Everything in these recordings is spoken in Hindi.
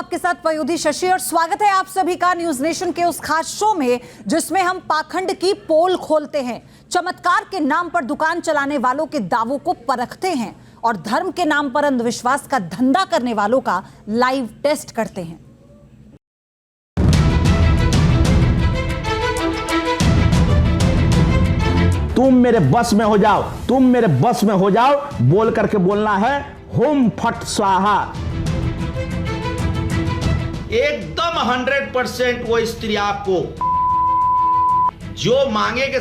आपके साथ पयोधी शशि और स्वागत है आप सभी का न्यूज नेशन के उस खास शो में जिसमें हम पाखंड की पोल खोलते हैं, चमत्कार के नाम पर दुकान चलाने वालों के दावों को परखते हैं और धर्म के नाम पर अंधविश्वास का धंधा करने वालों का लाइव टेस्ट करते हैं। तुम मेरे बस में हो जाओ, तुम मेरे बस में हो जाओ, बोल करके बोलना है होम फट स्वाहा। एकदम 100% वो स्त्री आपको जो मांगेगे।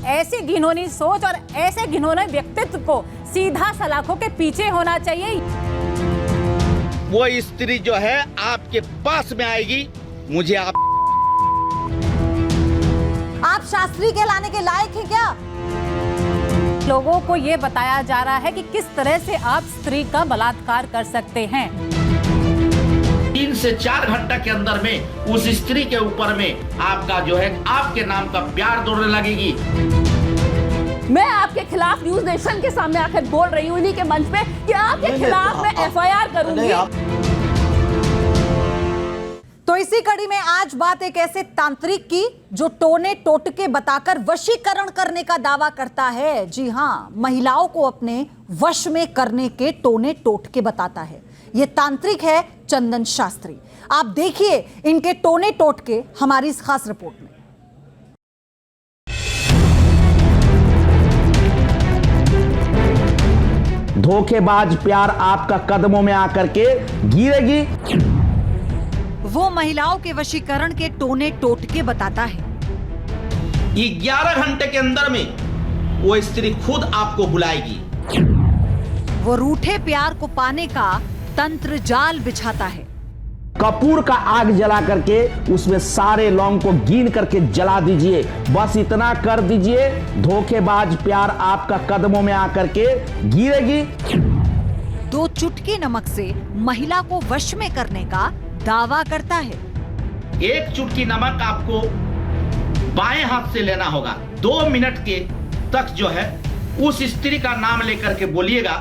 ऐसी घिनौनी सोच और ऐसे घिनौने व्यक्तित्व को सीधा सलाखों के पीछे होना चाहिए। वो स्त्री जो है आपके पास में आएगी। मुझे आप शास्त्री कहलाने के लायक हैं क्या? लोगों को ये बताया जा रहा है कि किस तरह से आप स्त्री का बलात्कार कर सकते हैं। 3 से 4 घंटा के अंदर में उस स्त्री के ऊपर में आपका जो है आपके नाम का प्यार दौड़ने लगेगी। मैं आपके खिलाफ न्यूज नेशन के सामने आकर बोल रही हूँ इन्हीं के मंच पे कि आपके खिलाफ मैं FIR करूंगी। तो इसी कड़ी में आज बात एक ऐसे तांत्रिक की जो टोने टोटके बताकर वशीकरण करने का दावा करता है। जी हां, महिलाओं को अपने वश में करने के टोने टोटके बताता है। यह तांत्रिक है चंदन शास्त्री। आप देखिए इनके टोने टोटके हमारी इस खास रिपोर्ट में। धोखेबाज प्यार आपका कदमों में आकर के गिरेगी। वो महिलाओं के वशीकरण के टोने टोटके बताता है। 11 घंटे के अंदर में वो स्त्री खुद आपको बुलाएगी। वो रूठे प्यार को पाने का तंत्र जाल बिछाता है। कपूर का आग जला करके उसमें सारे लौंग को गिन करके जला दीजिए। बस इतना कर dीजिए, धोखेबाज प्यार आपका कदमों में आकर के गिरेगी। 2 चुटकी नमक से महिला को वश में करने का दावा करता है। 1 चुटकी नमक आपको बाएं हाथ से लेना होगा। 2 मिनट के तक जो है उस स्त्री का नाम लेकर के बोलिएगा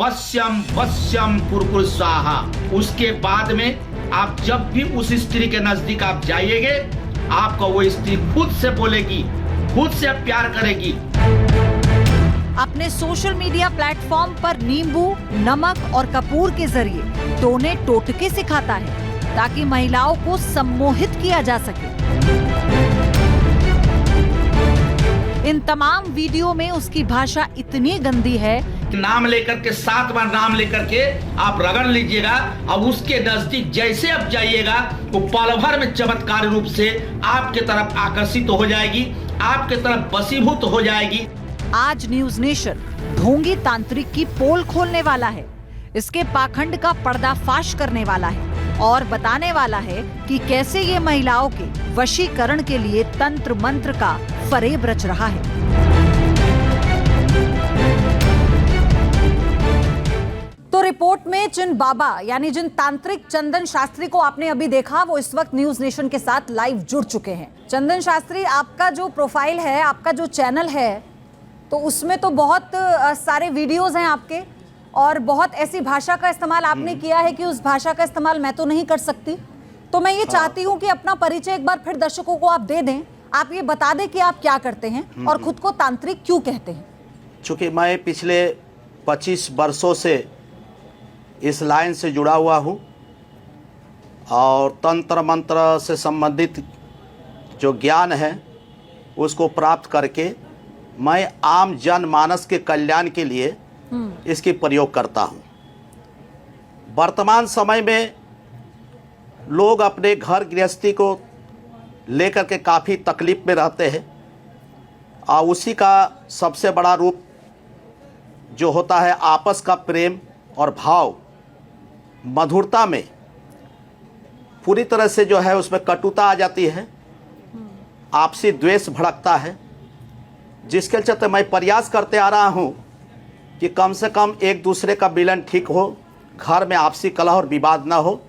वश्यम वश्यम कुरकुर स्वाहा। उसके बाद में आप जब भी उस स्त्री के नजदीक आप जाइएगे, आपको वो स्त्री खुद से बोलेगी, खुद से प्यार करेगी। अपने सोशल मीडिया प्लेटफॉर्म पर नींबू, नमक और कपूर के जरिए टोने टोटके सिखाता है ताकि महिलाओं को सम्मोहित किया जा सके। इन तमाम वीडियो में उसकी भाषा इतनी गंदी है। नाम लेकर के 7 बार नाम लेकर के आप रगड़ लीजिएगा। अब उसके नजदीक जैसे आप जाइएगा वो पल भर में चमत्कारी रूप से आपके तरफ आकर्षित हो जाएगी, आपके तरफ वशीभूत हो जाएगी। आज न्यूज नेशन ढोंगी तांत्रिक की पोल खोलने वाला है, इसके पाखंड का पर्दाफाश करने वाला है और बताने वाला है कि कैसे ये महिलाओं के वशीकरण के लिए तंत्र मंत्र का फरेब रच रहा है। तो रिपोर्ट में जिन बाबा यानी जिन तांत्रिक चंदन शास्त्री को आपने अभी देखा, वो इस वक्त न्यूज नेशन के साथ लाइव जुड़ चुके हैं। चंदन शास्त्री, आपका जो प्रोफाइल है, आपका जो चैनल है, तो उसमें तो बहुत सारे वीडियोस हैं आपके और बहुत ऐसी भाषा का इस्तेमाल आपने किया है कि उस भाषा का इस्तेमाल मैं तो नहीं कर सकती। तो मैं ये चाहती हूँ कि अपना परिचय एक बार फिर दर्शकों को आप दे दें। आप ये बता दें कि आप क्या करते हैं और खुद को तांत्रिक क्यों कहते हैं। चूँकि मैं पिछले 25 वर्षों से इस लाइन से जुड़ा हुआ हूँ और तंत्र मंत्र से संबंधित जो ज्ञान है उसको प्राप्त करके मैं आम जनमानस के कल्याण के लिए इसकी प्रयोग करता हूँ। वर्तमान समय में लोग अपने घर गृहस्थी को लेकर के काफ़ी तकलीफ में रहते हैं और उसी का सबसे बड़ा रूप जो होता है आपस का प्रेम और भाव, मधुरता में पूरी तरह से जो है उसमें कटुता आ जाती है, आपसी द्वेष भड़कता है। जिसके चलते मैं प्रयास करते आ रहा हूँ कि कम से कम एक दूसरे का मिलन ठीक हो, घर में आपसी कलह और विवाद ना हो।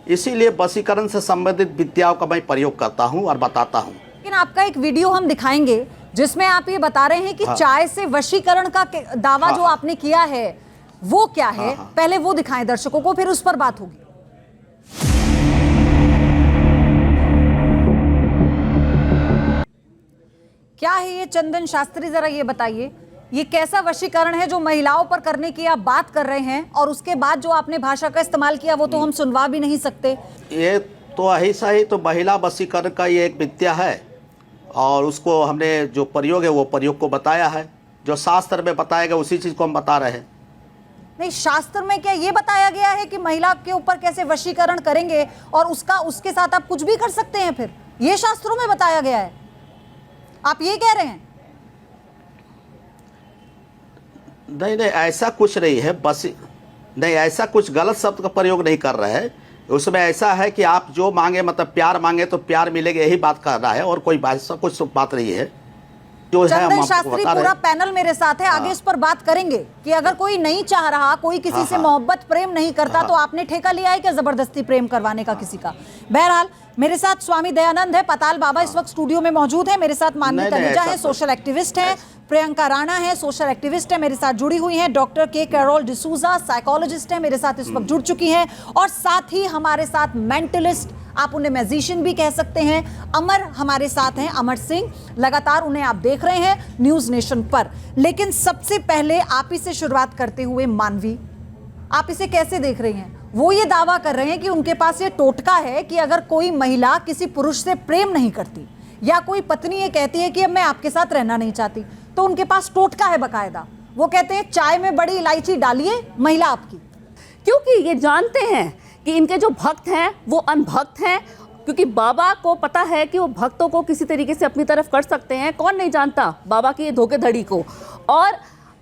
इसीलिए वशीकरण से संबंधित विद्याओं का मैं प्रयोग करता हूं और बताता हूं। लेकिन आपका एक वीडियो हम दिखाएंगे जिसमें आप ये बता रहे हैं कि चाय से वशीकरण का दावा जो आपने किया है, वो क्या है, पहले वो दिखाएं दर्शकों को, फिर उस पर बात होगी। क्या है ये चंदन शास्त्री, जरा ये बताइए, ये कैसा वशीकरण है जो महिलाओं पर करने की आप बात कर रहे हैं, और उसके बाद जो आपने भाषा का इस्तेमाल किया वो तो हम सुनवा भी नहीं सकते। ये तो ऐसा ही तो महिला वशीकरण का ये एक विद्या है, और उसको हमने जो प्रयोग है वो प्रयोग को बताया है, जो शास्त्र में बताया गया उसी चीज़ को हम बता रहे हैं। नहीं, शास्त्र में क्या ये बताया गया है कि महिला के ऊपर कैसे वशीकरण करेंगे और उसके साथ आप कुछ भी कर सकते हैं? फिर ये शास्त्रों में बताया गया है, आप ये कह रहे हैं? नहीं नहीं, ऐसा कुछ नहीं है, बस नहीं, ऐसा कुछ गलत शब्द का प्रयोग नहीं कर रहे हैं। उसमें ऐसा है कि आप जो मांगे, मतलब प्यार मांगे तो प्यार मिलेगा, यही बात कर रहा है, और कोई ऐसा कुछ बात नहीं है जो है। चंदन शास्त्री, पूरा पैनल मेरे साथ है, आगे इस पर बात करेंगे कि अगर कोई नहीं चाह रहा, कोई किसी से मोहब्बत प्रेम नहीं करता, तो आपने ठेका लिया है क्या जबरदस्ती प्रेम करवाने का किसी का? बहरहाल मेरे साथ स्वामी दयानंद है, पाताल बाबा इस वक्त स्टूडियो में मौजूद है, मेरे साथ मानवी तनेजा है, सोशल एक्टिविस्ट है, प्रियंका राणा है, सोशल एक्टिविस्ट है, मेरे साथ जुड़ी हुई हैं, डॉक्टर के कैरोल डिसूजा साइकोलॉजिस्ट है, मेरे साथ इस वक्त जुड़ चुकी हैं, और साथ ही हमारे साथ मेंटलिस्ट, आप उन्हें मैजिशियन भी कह सकते हैं, अमर हमारे साथ हैं, अमर सिंह। लगातार उन्हें आप देख रहे हैं न्यूज नेशन पर। लेकिन सबसे पहले आप ही से शुरुआत करते हुए मानवी, आप इसे कैसे देख रही हैं? वो ये दावा कर रहे हैं कि उनके पास ये टोटका है कि अगर कोई महिला किसी पुरुष से प्रेम नहीं करती, या कोई पत्नी ये कहती है कि अब मैं आपके साथ रहना नहीं चाहती, तो उनके पास टोटका है बकायदा। वो कहते हैं चाय में बड़ी इलायची डालिए महिला आपकी, क्योंकि ये जानते हैं कि इनके जो भक्त हैं वो अनभक्त हैं, क्योंकि बाबा को पता है कि वो भक्तों को किसी तरीके से अपनी तरफ कर सकते हैं। कौन नहीं जानता बाबा की ये धोखेधड़ी को। और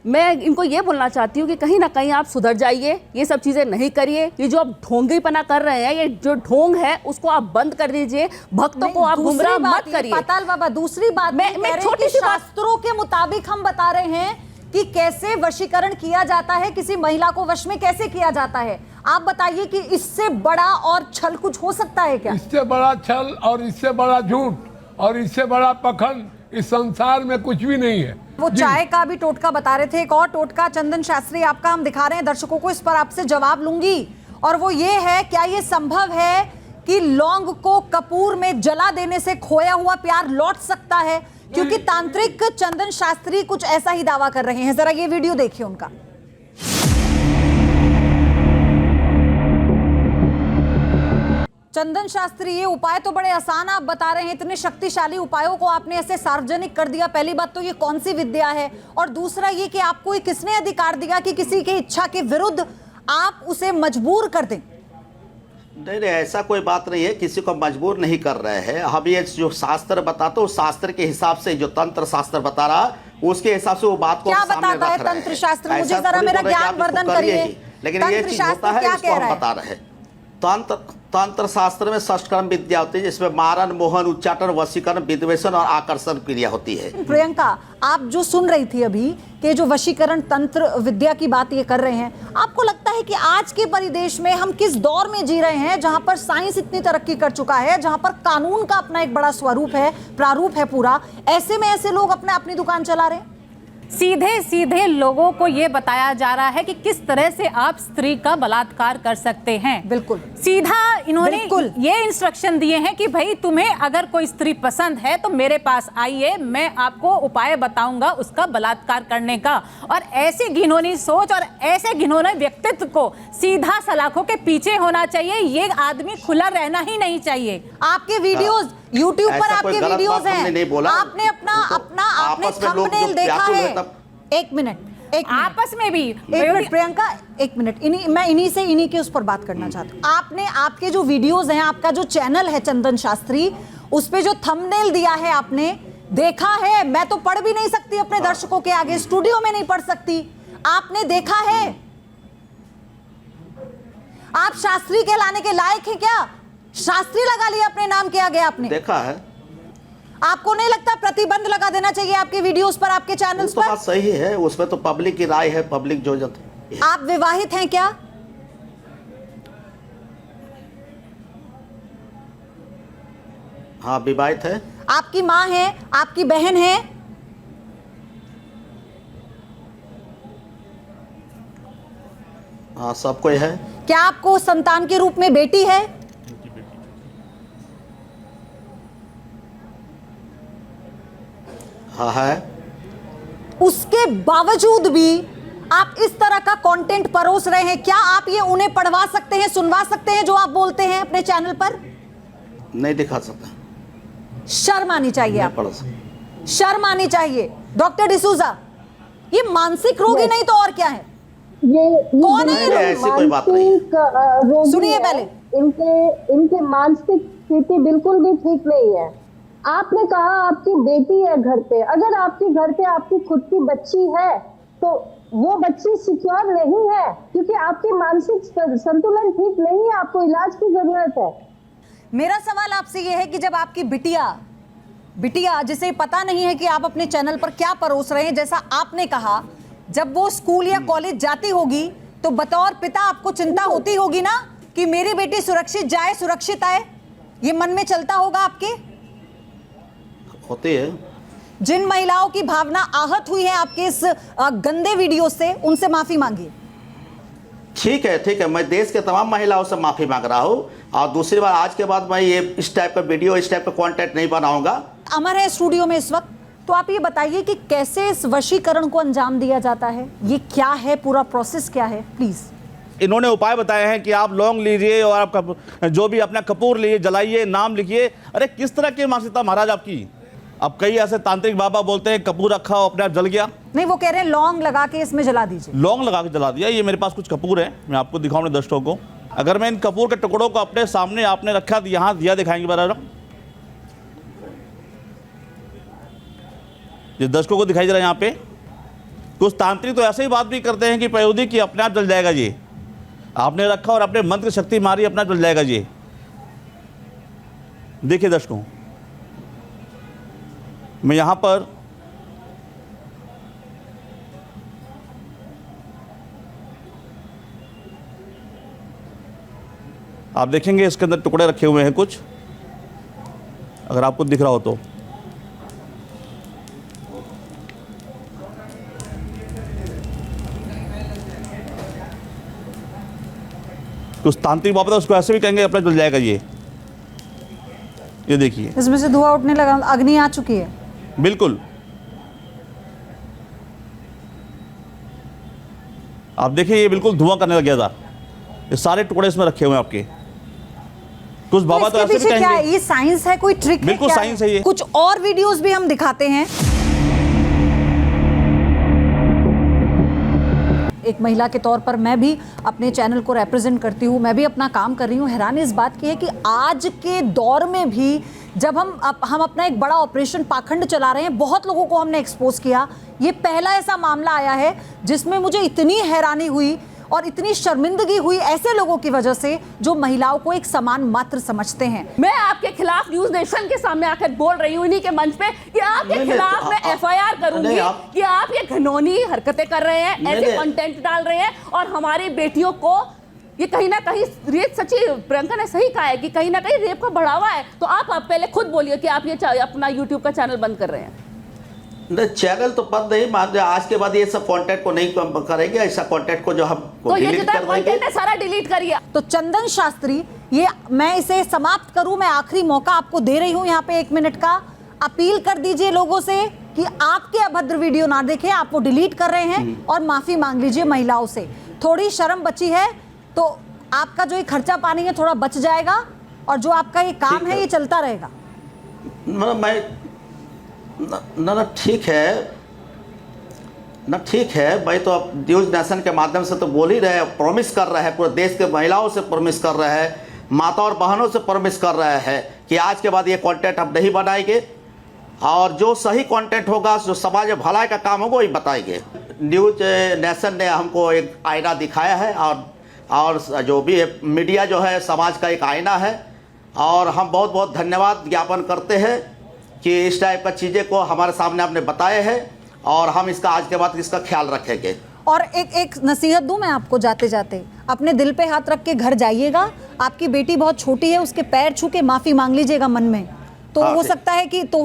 मैं इनको ये बोलना चाहती हूँ कि कहीं ना कहीं आप सुधर जाइए, ये सब चीज़ें नहीं करिए। ये जो आप ढोंगीपना कर रहे हैं, ये जो ढोंग है उसको आप बंद कर दीजिए, भक्तों को आप गुमराह मत करिए। पाताल बाबा, दूसरी बात मैं छोटी सी शास्त्रों के मुताबिक हम बता रहे हैं कि कैसे वशीकरण किया जाता है, किसी महिला को वश में कैसे किया जाता है। आप बताइए कि इससे बड़ा और छल कुछ हो सकता है क्या? इससे बड़ा छल और इससे बड़ा झूठ और इससे बड़ा पखंड इस संसार में कुछ भी नहीं है। वो चाय का भी टोटका बता रहे थे, एक और टोटका चंदन शास्त्री आपका हम दिखा रहे हैं दर्शकों को, इस पर आपसे जवाब लूंगी। और वो ये है, क्या ये संभव है कि लौंग को कपूर में जला देने से खोया हुआ प्यार लौट सकता है? क्योंकि तांत्रिक चंदन शास्त्री कुछ ऐसा ही दावा कर रहे हैं। जरा ये वीडियो देखिए उनका। चंदन शास्त्री, ये उपाय तो बड़े आसान आप बता रहे हैं, इतने शक्तिशाली उपायों को आपने ऐसे सार्वजनिक कर दिया। पहली बात तो ये कौन सी विद्या है, और दूसरा ये कि आपको किसने अधिकार दिया कि किसी की इच्छा के विरुद्ध आप उसे मजबूर कर दें? नहीं नहीं, ऐसा कोई बात नहीं है, किसी को मजबूर नहीं कर रहे हैं। हम ये जो शास्त्र बताते, उस शास्त्र के हिसाब से, जो तंत्र शास्त्र बता रहा उसके हिसाब से वो बात को क्या सामने बताता है रख रहे हैं। तंत्र शास्त्र? मुझे ऐसा जरा थोड़ी मेरा बोल रहे कि ज्ञान आप इसको वर्धन करिए करिए। ही। लेकिन ये तंत्र चीज होता शास्त्र है, क्या इसको कह हम रहा है? बता रहे हैं। तंत्र शास्त्र में षष्टकर्म विद्या होती है, जिसमें मारण, मोहन, उच्चाटन, वशीकरण, विद्वेषण और आकर्षण क्रिया होती है। प्रियंका, आप जो सुन रही थी अभी कि जो वशीकरण तंत्र विद्या की बात ये कर रहे हैं, आपको लगता है कि आज के परिदेश में हम किस दौर में जी रहे हैं, जहां पर साइंस इतनी तरक्की कर चुका है, जहां पर कानून का अपना एक बड़ा स्वरूप है, प्रारूप है पूरा, ऐसे में ऐसे लोग अपनी दुकान चला रहे हैं? सीधे सीधे लोगों को ये बताया जा रहा है कि किस तरह से आप स्त्री का बलात्कार कर सकते हैं। बिल्कुल सीधा इन्होंने बिल्कुल ये इंस्ट्रक्शन दिए हैं कि भाई तुम्हें अगर कोई स्त्री पसंद है तो मेरे पास आइए, मैं आपको उपाय बताऊंगा उसका बलात्कार करने का। और ऐसी घिनौनी सोच और ऐसे घिनौने व्यक्तित्व को सीधा सलाखों के पीछे होना चाहिए। ये आदमी खुला रहना ही नहीं चाहिए। आपके वीडियोस YouTube पर, आपके वीडियोस हैं, आपने आपने थंबनेल देखा है। एक मिनट आपस में भी प्रियंका, एक मिनट, इन्हीं के उस पर बात करना चाहती हूँ। आपने, आपके जो वीडियोस हैं, आपका जो चैनल है चंदन शास्त्री, उस पे जो थंबनेल दिया है आपने देखा है? मैं तो पढ़ भी नहीं सकती अपने दर्शकों के आगे, स्टूडियो में नहीं पढ़ सकती। आपने देखा है? आप शास्त्री कहलाने के लायक हैं क्या? शास्त्री लगा लिया अपने नाम के आगे आपने। देखा है। आपको नहीं लगता प्रतिबंध लगा देना चाहिए आपके वीडियोस पर, आपके चैनल्स पर? बात सही है, उसमें तो पब्लिक की राय है, पब्लिक जो आप विवाहित हैं क्या? हाँ, विवाहित है। आपकी माँ है, आपकी बहन है? हाँ, सब कोई है। क्या आपको संतान के रूप में बेटी है? हाँ है। उसके बावजूद भी आप इस तरह का कंटेंट परोस रहे हैं। क्या आप ये उन्हें पढ़वा सकते हैं, सुनवा सकते हैं जो आप बोलते हैं अपने चैनल पर? नहीं दिखा सकता। शर्म आनी चाहिए नहीं पढ़ आपको, सकता। शर्म आनी चाहिए। डॉक्टर डिसूजा, ये मानसिक रोगी नहीं तो और क्या है? ये कौन है ये नहीं, ऐसी कोई बात नहीं है। रोगी सुनिए है। पहले। इनके मानसिक स्थिति बिल्कुल भी ठीक नहीं है। आपने कहा आपकी बेटी है घर पे, अगर आपके घर पे आपकी खुद की बच्ची है तो वो बच्ची सिक्योर नहीं है, क्योंकि आपकी मानसिक संतुलन ठीक नहीं है, आपको इलाज की जरूरत है। मेरा सवाल आपसे यह है कि जब आपकी बिटिया जिसे पता नहीं है कि आप अपने चैनल पर क्या परोस रहे हैं, जैसा आपने कहा, जब वो स्कूल या कॉलेज जाती होगी तो बतौर पिता आपको चिंता होती होगी ना कि मेरी बेटी सुरक्षित जाए, सुरक्षित आए, ये मन में चलता होगा आपके? होती है। जिन महिलाओं की भावना आहत हुई है आपके इस गंदे वीडियो से, उनसे माफी मांगिए। ठीक है, मैं देश के तमाम महिलाओं से माफी मांग रहा हूँ, और दूसरी बार आज के बाद मैं ये इस टाइप का वीडियो, इस टाइप का कंटेंट नहीं बनाऊंगा। अमर है स्टूडियो में इस वक्त, तो आप ये बताइए कि कैसे इस वशीकरण को अंजाम दिया जाता है, ये क्या है, पूरा प्रोसेस क्या है, प्लीज। इन्होंने उपाय बताए हैं कि आप लौंग लीजिए और आप जो भी अपना कपूर लीजिए, जलाइए, नाम लिखिए। अरे किस तरह की मानसिकता महाराज आपकी? अब कई ऐसे तांत्रिक बाबा बोलते हैं कपूर रखा हो अपने आप जल गया। नहीं, वो कह रहे हैं लौंग लगा के इसमें जला दीजिए। लौंग लगा के जला दिया। ये मेरे पास कुछ कपूर है, मैं आपको दिखाऊं अपने दर्शकों को। अगर मैं इन कपूर के टुकड़ों को अपने सामने आपने रखा, यहाँ दिया दिखाएंगे बराबर, ये दर्शकों को दिखाई दे रहा है यहाँ पे। कुछ तांत्रिक तो ऐसे ही बात भी करते हैं कि प्रयोगी कि अपने आप जल जाएगा ये। आपने रखा और अपने मंत्र की शक्ति मारी, अपना जल जाएगा ये। देखिए दर्शकों, मैं यहां पर आप देखेंगे इसके अंदर टुकड़े रखे हुए हैं कुछ, अगर आपको दिख रहा हो तो। कुछ तांत्रिक बाबा उसको ऐसे भी कहेंगे अपना जल जाएगा ये देखिए, इसमें से धुआं उठने लगा, अग्नि आ चुकी है। बिल्कुल। आप देखिए ये बिल्कुल धुआं करने लग गया था। ये सारे टुकड़े इसमें रखे हुए हैं आपके। कुछ बाबा तो ऐसे भी क्या है? कहेंगे ये साइंस है, कोई ट्रिक है? बिल्कुल क्या साइंस है ये। कुछ और वीडियोस भी हम दिखाते हैं। एक महिला के तौर पर मैं भी अपने चैनल को रिप्रेजेंट करती हूँ, मैं भी अपना काम कर रही हूँ। हैरानी इस बात की है कि आज के दौर में भी जब हम अपना एक बड़ा ऑपरेशन पाखंड चला रहे हैं, बहुत लोगों को हमने एक्सपोज किया, ये पहला ऐसा मामला आया है जिसमें मुझे इतनी हैरानी हुई और इतनी शर्मिंदगी हुई ऐसे लोगों की वजह से जो महिलाओं को एक समान मात्र समझते हैं। मैं आपके खिलाफ न्यूज नेशन के सामने आकर बोल रही हूँ इन्हीं के मंच पे कि आपके खिलाफ मैं FIR करूंगी कि आप ये घिनौनी हरकतें कर रहे हैं, ऐसे कंटेंट डाल रहे हैं और हमारी बेटियों को ये कहीं ना कहीं रेप, सच्ची प्रियंका ने सही कहा है कि कहीं ना कहीं रेप का बढ़ावा है। तो आप पहले खुद बोलिए कि आप ये अपना यूट्यूब का चैनल बंद कर रहे हैं। नहीं, चैनल तो बंद नहीं, मान लो आज के बाद ये सब कंटेंट को नहीं करेंगे, ऐसा कंटेंट को जो हम तो ये डिलीट जितना कर देंगे। कंटेंट है सारा डिलीट करिए। तो चंदन शास्त्री, ये मैं इसे समाप्त करूं, मैं आखिरी मौका आपको दे रही हूं यहाँ पे 1 मिनट का। अपील कर दीजिए लोगों से कि आपके अभद्र वीडियो ना देखें, आप वो डिलीट कर रहे हैं, और माफी मांग लीजिए महिलाओं से। थोड़ी शर्म बची है तो आपका जो ये खर्चा पानी है थोड़ा बच जाएगा, और जो आपका ये काम है ये चलता रहेगा। ना ठीक है, भाई तो अब न्यूज नेशन के माध्यम से तो बोल ही रहे हैं, प्रॉमिस कर रहे हैं, पूरे देश के महिलाओं से प्रॉमिस कर रहे हैं, माता और बहनों से प्रॉमिस कर रहे हैं कि आज के बाद ये कंटेंट हम नहीं बनाएंगे, और जो सही कंटेंट होगा, जो समाज में भलाई का काम होगा वही बताएंगे। न्यूज नेशन ने हमको एक आईना दिखाया है, और जो भी मीडिया जो है समाज का एक आईना है, और हम बहुत बहुत धन्यवाद ज्ञापन करते हैं कि इस टाइप का चीज़ें को हमारे सामने आपने बताए हैं, और हम इसका आज के बाद इसका ख्याल रखेंगे। और एक नसीहत दूं मैं आपको जाते जाते, अपने दिल पे हाथ रख के घर जाइएगा। आपकी बेटी बहुत छोटी है, उसके पैर छू के माफी मांग लीजिएगा मन में, तो हाँ, हो ठीक।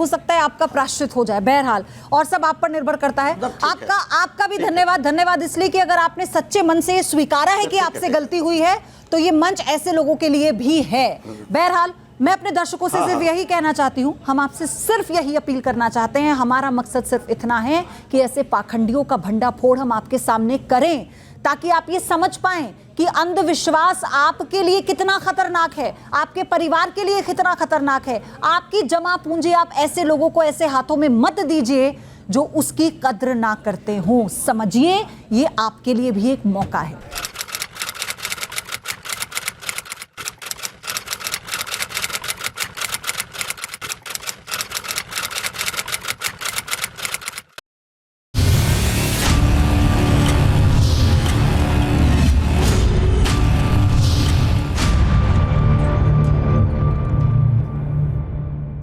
सकता है आपका प्रायश्चित हो जाए। बहरहाल और सब आप पर निर्भर करता है। आपका भी धन्यवाद इसलिए कि अगर आपने सच्चे मन से स्वीकारा है कि आपसे गलती हुई है तो ये मंच ऐसे लोगों के लिए भी है। बहरहाल मैं अपने दर्शकों से सिर्फ यही कहना चाहती हूं, हम आपसे सिर्फ यही अपील करना चाहते हैं, हमारा मकसद सिर्फ इतना है कि ऐसे पाखंडियों का भंडाफोड़ हम आपके सामने करें ताकि आप ये समझ पाएं कि अंधविश्वास आपके लिए कितना खतरनाक है, आपके परिवार के लिए कितना खतरनाक है। आपकी जमा पूंजी आप ऐसे लोगों को ऐसे हाथों में मत दीजिए जो उसकी कद्र ना करते हों। समझिए, ये आपके लिए भी एक मौका है।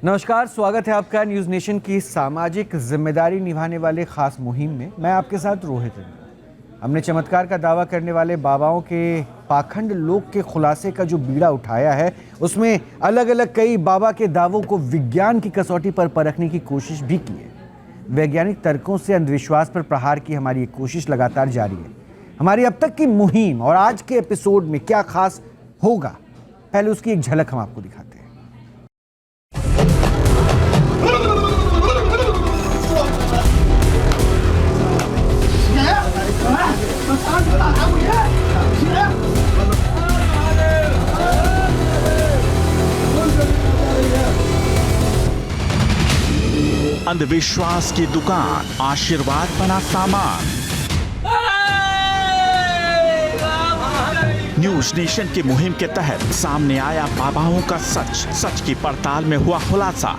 नमस्कार, स्वागत है आपका न्यूज़ नेशन की सामाजिक जिम्मेदारी निभाने वाले खास मुहिम में। मैं आपके साथ रोहित हूं। हमने चमत्कार का दावा करने वाले बाबाओं के पाखंड लोक के खुलासे का जो बीड़ा उठाया है, उसमें अलग अलग कई बाबा के दावों को विज्ञान की कसौटी पर परखने की कोशिश भी की है। वैज्ञानिक तर्कों से अंधविश्वास पर प्रहार की हमारी ये कोशिश लगातार जारी है। हमारी अब तक की मुहिम और आज के एपिसोड में क्या खास होगा, पहले उसकी एक झलक हम आपको दिखाते हैं। अंधविश्वास की दुकान, आशीर्वाद बना सामान। न्यूज नेशन की मुहिम के तहत सामने आया बाबाओं का सच की पड़ताल में हुआ खुलासा।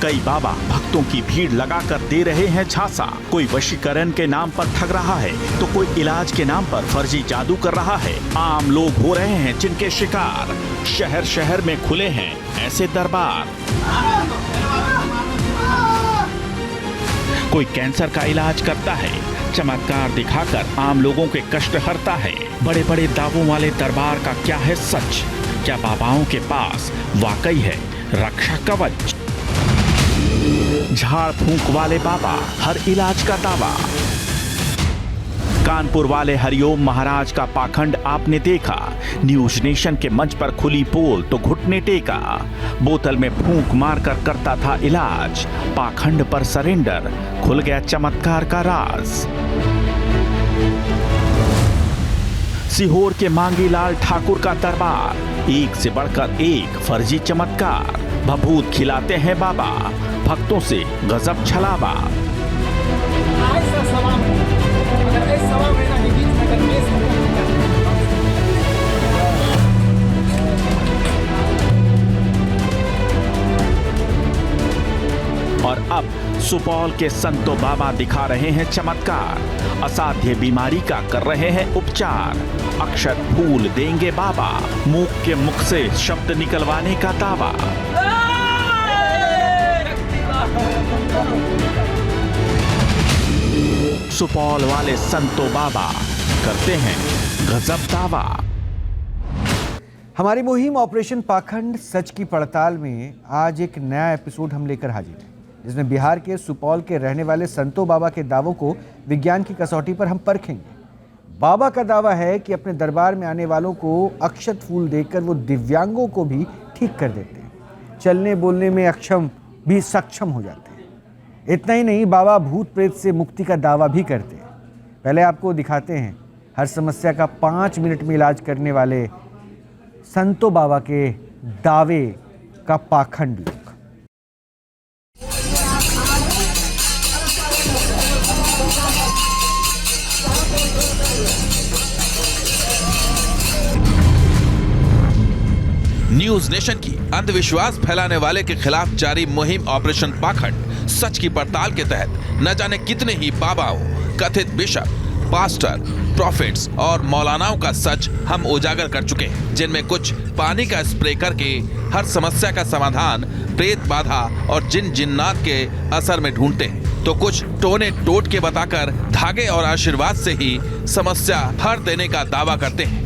कई बाबा भक्तों की भीड़ लगाकर दे रहे हैं झांसा। कोई वशीकरण के नाम पर ठग रहा है तो कोई इलाज के नाम पर फर्जी जादू कर रहा है। आम लोग हो रहे हैं जिनके शिकार। शहर शहर में खुले हैं ऐसे दरबार। कोई कैंसर का इलाज करता है, चमत्कार दिखाकर आम लोगों के कष्ट हरता है। बड़े बड़े दावों वाले दरबार का क्या है सच? क्या बाबाओं के पास वाकई है रक्षा कवच? झाड़ फूंक वाले बाबा, हर इलाज का दावा। कानपुर वाले हरिओम महाराज का पाखंड आपने देखा। न्यूज नेशन के मंच पर खुली पोल तो घुटने टेका। बोतल में फूंक मारकर करता था इलाज। पाखंड पर सरेंडर, खुल गया चमत्कार का राज। सीहोर के मांगीलाल ठाकुर का दरबार, एक से बढ़कर एक फर्जी चमत्कार। भभूत खिलाते हैं बाबा, भक्तों से गजब छलावा। और अब सुपौल के संतो बाबा दिखा रहे हैं चमत्कार। असाध्य बीमारी का कर रहे हैं उपचार। अक्षत फूल देंगे बाबा, मूक के मुख से शब्द निकलवाने का दावा। सुपौल वाले संतो बाबा करते हैं गजब दावा। हमारी मुहिम ऑपरेशन पाखंड सच की पड़ताल में आज एक नया एपिसोड हम लेकर हाजिर हैं, जिसमें बिहार के सुपौल के रहने वाले संतो बाबा के दावों को विज्ञान की कसौटी पर हम परखेंगे। बाबा का दावा है कि अपने दरबार में आने वालों को अक्षत फूल देकर वो दिव्यांगों को भी ठीक कर देते हैं। चलने बोलने में अक्षम भी सक्षम हो जाते हैं। इतना ही नहीं, बाबा भूत प्रेत से मुक्ति का दावा भी करते हैं। पहले आपको दिखाते हैं हर समस्या का 5 मिनट में इलाज करने वाले संतो बाबा के दावे का पाखंड लोग। न्यूज नेशन की अंधविश्वास फैलाने वाले के खिलाफ जारी मुहिम ऑपरेशन पाखंड सच की पड़ताल के तहत न जाने कितने ही बाबाओं, कथित बिशप, पास्टर, प्रॉफिट्स और मौलानाओं का सच हम उजागर कर चुके हैं, जिनमें कुछ पानी का स्प्रे करके हर समस्या का समाधान प्रेत बाधा और जिन जिन्नात के असर में ढूंढते हैं, तो कुछ टोने टोट के बताकर धागे और आशीर्वाद से ही समस्या हर देने का दावा करते हैं।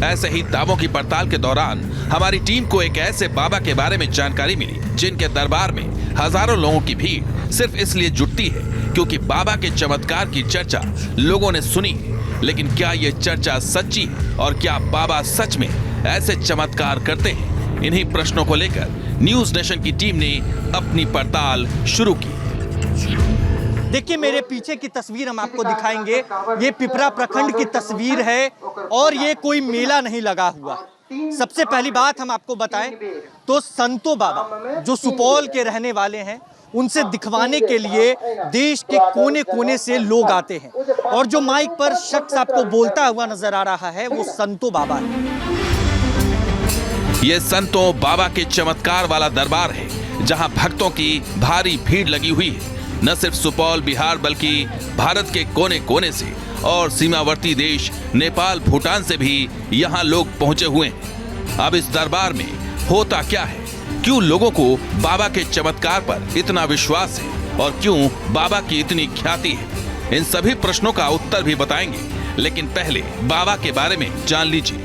ऐसे ही दावों की पड़ताल के दौरान हमारी टीम को एक ऐसे बाबा के बारे में जानकारी मिली जिनके दरबार में हजारों लोगों की भीड़ सिर्फ इसलिए जुटती है क्योंकि बाबा के चमत्कार की चर्चा लोगों ने सुनी है। लेकिन क्या ये चर्चा सच्ची है और क्या बाबा सच में ऐसे चमत्कार करते हैं? इन्हीं प्रश्नों को लेकर न्यूज नेशन की टीम ने अपनी पड़ताल शुरू की। देखिए मेरे पीछे की तस्वीर हम आपको दिखाएंगे। ये पिपरा प्रखंड की तस्वीर है और ये कोई मेला नहीं लगा हुआ। सबसे पहली बात हम आपको बताएं तो संतो बाबा जो सुपौल के रहने वाले हैं उनसे दिखवाने के लिए देश के कोने कोने से लोग आते हैं और जो माइक पर शख्स आपको बोलता हुआ नजर आ रहा है वो संतो बाबा है। ये संतो बाबा के चमत्कार वाला दरबार है जहां भक्तों की भारी भीड़ लगी हुई है। न सिर्फ सुपौल बिहार बल्कि भारत के कोने कोने से और सीमावर्ती देश नेपाल भूटान से भी यहाँ लोग पहुंचे हुए हैं। अब इस दरबार में होता क्या है, क्यों लोगों को बाबा के चमत्कार पर इतना विश्वास है और क्यों बाबा की इतनी ख्याति है, इन सभी प्रश्नों का उत्तर भी बताएंगे। लेकिन पहले बाबा के बारे में जान लीजिए।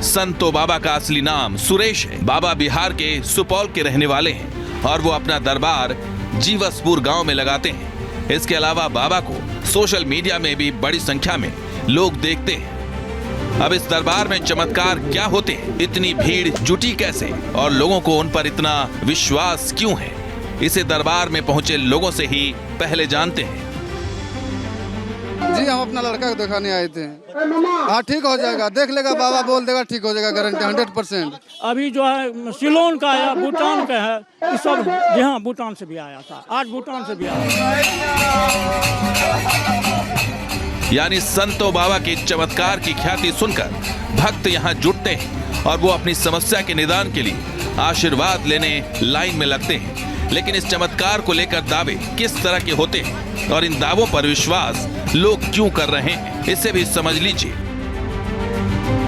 संतो बाबा का असली नाम सुरेश है। बाबा बिहार के सुपौल के रहने वाले हैं और वो अपना दरबार जीवसपुर गांव में लगाते हैं। इसके अलावा बाबा को सोशल मीडिया में भी बड़ी संख्या में लोग देखते हैं। अब इस दरबार में चमत्कार क्या होते हैं, इतनी भीड़ जुटी कैसे और लोगों को उन पर इतना विश्वास क्यों है, इसे दरबार में पहुंचे लोगों से ही पहले जानते हैं। जी हम अपना लड़का को दिखाने आए थे। हाँ ठीक हो जाएगा, देख लेगा बाबा, बोल देगा ठीक हो जाएगा, गारंटी 100%। अभी जो है सिलोन का है, भूटान का है, ये सब। जी हाँ, भूटान से भी आया था, आज भूटान से भी आया। यानी संतो बाबा के चमत्कार की ख्याति सुनकर भक्त यहाँ जुटते हैं और वो अपनी समस्या के निदान के लिए आशीर्वाद लेने लाइन में लगते हैं। लेकिन इस चमत्कार को लेकर दावे किस तरह के होते हैं और इन दावों पर विश्वास लोग क्यों कर रहे हैं, इसे भी समझ लीजिए।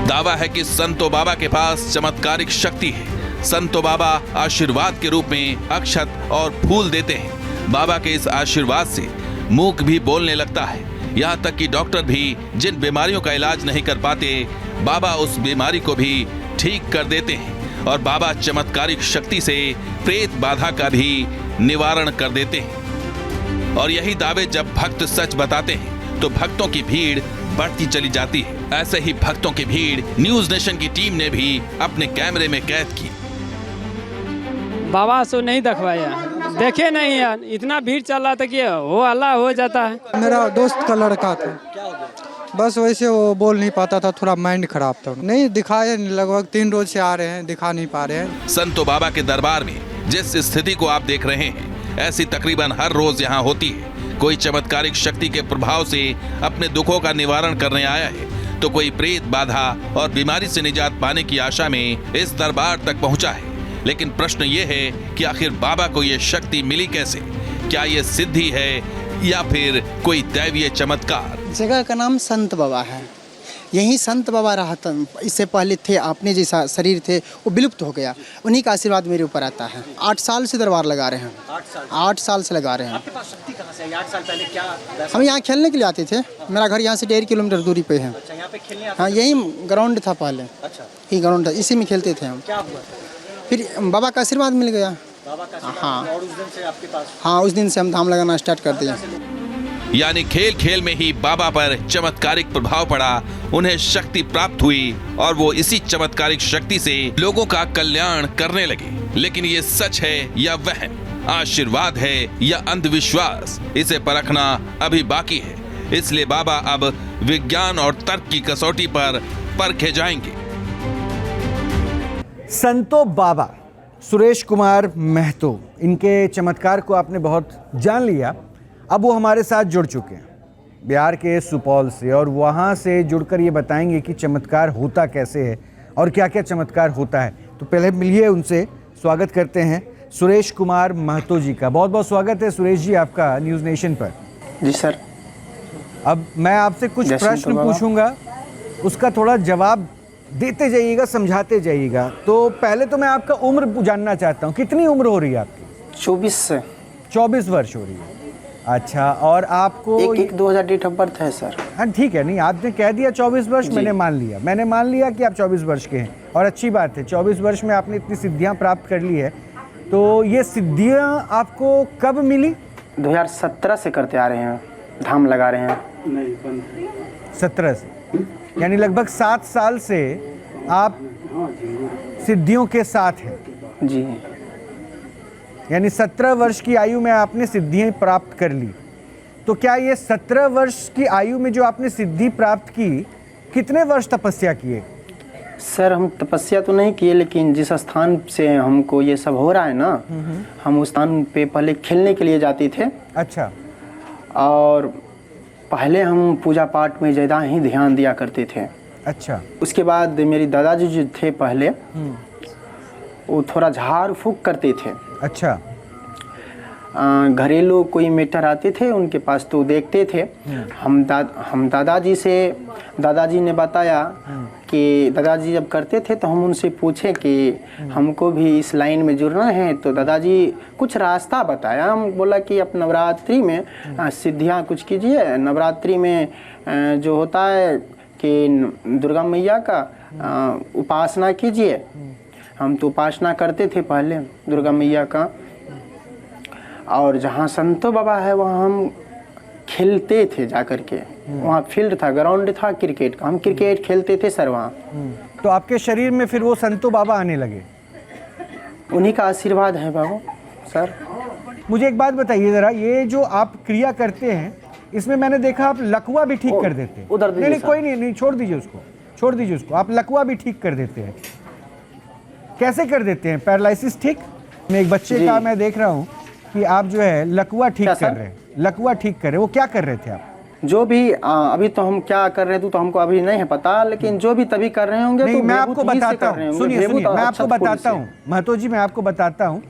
दावा है कि संतो बाबा के पास चमत्कारिक शक्ति है। संतो बाबा आशीर्वाद के रूप में अक्षत और फूल देते हैं। बाबा के इस आशीर्वाद से मूक भी बोलने लगता है। यहाँ तक कि डॉक्टर भी जिन बीमारियों का इलाज नहीं कर पाते, बाबा उस बीमारी को भी ठीक कर देते हैं और बाबा चमत्कारिक शक्ति से प्रेत बाधा का भी निवारण कर देते हैं। और यही दावे जब भक्त सच बताते हैं तो भक्तों की भीड़ बढ़ती चली जाती है। ऐसे ही भक्तों की भीड़ न्यूज नेशन की टीम ने भी अपने कैमरे में कैद की। बाबा से नहीं दिखवाया, देखे नहीं यार, इतना भीड़ चल रहा था कि वो अल्लाह हो जाता है। मेरा दोस्त का लड़का था, बस वैसे वो बोल नहीं पाता था, थोड़ा माइंड खराब था। नहीं दिखाए, लगभग 3 रोज से आ रहे हैं, दिखा नहीं पा रहे हैं। संतो बाबा के दरबार में जिस स्थिति को आप देख रहे हैं ऐसी तकरीबन हर रोज यहाँ होती है। कोई चमत्कारिक शक्ति के प्रभाव से अपने दुखों का निवारण करने आया है तो कोई प्रेत बाधा और बीमारी से निजात पाने की आशा में इस दरबार तक पहुँचा है। लेकिन प्रश्न ये है कि आखिर बाबा को ये शक्ति मिली कैसे? क्या ये सिद्धि है या फिर कोई दैवीय चमत्कार? जगह का नाम संत बाबा है। यही संत बाबा रहा था, इससे पहले थे आपने जैसा शरीर थे वो विलुप्त हो गया। उन्हीं का आशीर्वाद मेरे ऊपर आता है। 8 साल से दरबार लगा रहे हैं। 8 साल से लगा रहे हैं। आपके पास शक्ति कहाँ से? 8 साल पहले क्या? हम यहाँ खेलने के लिए आते थे। मेरा घर यहाँ से 1.5 किलोमीटर दूरी पे है। अच्छा, यहाँ पे खेलने आते? हाँ, यही ग्राउंड था पहले। अच्छा, यही ग्राउंड था, इसी में खेलते थे हम। क्या हुआ? फिर बाबा का आशीर्वाद मिल गया। बाबा का आशीर्वाद? हाँ। और उस दिन से आपके पास? हाँ, उस दिन से हम धाम लगाना स्टार्ट कर दिए। यानी खेल खेल में ही बाबा पर चमत्कारिक प्रभाव पड़ा, उन्हें शक्ति प्राप्त हुई और वो इसी चमत्कारिक शक्ति से लोगों का कल्याण करने लगे। लेकिन ये सच है या वहम, आशीर्वाद है या अंधविश्वास, इसे परखना अभी बाकी है। इसलिए बाबा अब विज्ञान और तर्क की कसौटी पर परखे जाएंगे। संतो बाबा सुरेश कुमार महतो, इनके चमत्कार को आपने बहुत जान लिया। अब वो हमारे साथ जुड़ चुके हैं बिहार के सुपौल से और वहाँ से जुड़कर ये बताएंगे कि चमत्कार होता कैसे है और क्या क्या चमत्कार होता है। तो पहले मिलिए उनसे, स्वागत करते हैं सुरेश कुमार महतो जी का। बहुत बहुत स्वागत है सुरेश जी आपका न्यूज़ नेशन पर। जी सर। अब मैं आपसे कुछ प्रश्न पूछूंगा, उसका थोड़ा जवाब देते जाइएगा, समझाते जाइएगा। तो पहले तो मैं आपका उम्र जानना चाहता हूँ, कितनी उम्र हो रही है आपकी? 24 से। 24 वर्ष हो रही है। अच्छा, और आपको 1/1/2000 डेट ऑफ बर्थ है सर। हाँ ठीक है, नहीं आपने कह दिया 24 वर्ष, मैंने मान लिया कि आप 24 वर्ष के हैं, और अच्छी बात है, 24 वर्ष में आपने इतनी सिद्धियां प्राप्त कर ली है। तो ये सिद्धियां आपको कब मिली? 2017 से करते आ रहे हैं, धाम लगा रहे हैं। 17 से, यानी लगभग 7 साल से आप सिद्धियों के साथ हैं। जी, यानी 17 वर्ष की आयु में आपने सिद्धियां प्राप्त कर ली। तो क्या ये 17 वर्ष की आयु में जो आपने सिद्धि प्राप्त की, कितने वर्ष तपस्या किए? सर हम तपस्या तो नहीं किए, लेकिन जिस स्थान से हमको ये सब हो रहा है ना, हम उस स्थान पे पहले खेलने के लिए जाते थे। अच्छा। और पहले हम पूजा पाठ में ज़्यादा ही ध्यान दिया करते थे। अच्छा। उसके बाद मेरी दादाजी जो थे पहले, वो थोड़ा झाड़ फूक करते थे। अच्छा। घरेलू कोई मैटर आते थे उनके पास तो देखते थे। हम दादाजी ने बताया कि दादाजी जब करते थे तो हम उनसे पूछे कि हमको भी इस लाइन में जुड़ना है, तो दादाजी कुछ रास्ता बताया। हम बोला कि आप नवरात्रि में सिद्धियां कुछ कीजिए, नवरात्रि में जो होता है कि दुर्गा मैया का उपासना कीजिए। हम तो उपासना करते थे पहले दुर्गा मैया का, और जहाँ संतो बाबा है वहाँ हम खेलते थे जाकर के। वहाँ फील्ड था, ग्राउंड था क्रिकेट का, हम क्रिकेट खेलते थे सर वहाँ। तो आपके शरीर में फिर वो संतो बाबा आने लगे? उन्हीं का आशीर्वाद है बाबू सर। मुझे एक बात बताइए ज़रा, ये जो आप क्रिया करते हैं इसमें मैंने देखा आप लकवा भी ठीक कर देते हैं। उधर नहीं कोई नहीं, छोड़ दीजिए उसको, आप लकवा भी ठीक कर देते हैं। कैसे कर देते हैं? पैरालिसिस ठीक? मैं एक बच्चे का मैं देख रहा हूँ कि आप जो है लकवा ठीक कर रहे हैं, लकवा ठीक कर रहे हैं। वो क्या कर रहे थे आप? जो भी अभी तो हम क्या कर रहे थे तो हमको अभी नहीं है पता, लेकिन जो भी तभी कर रहे होंगे। नहीं, तो मैं आपको बताता हूँ, सुनिए मैं आपको बताता हूँ महतो जी, मैं आपको बताता हूँ।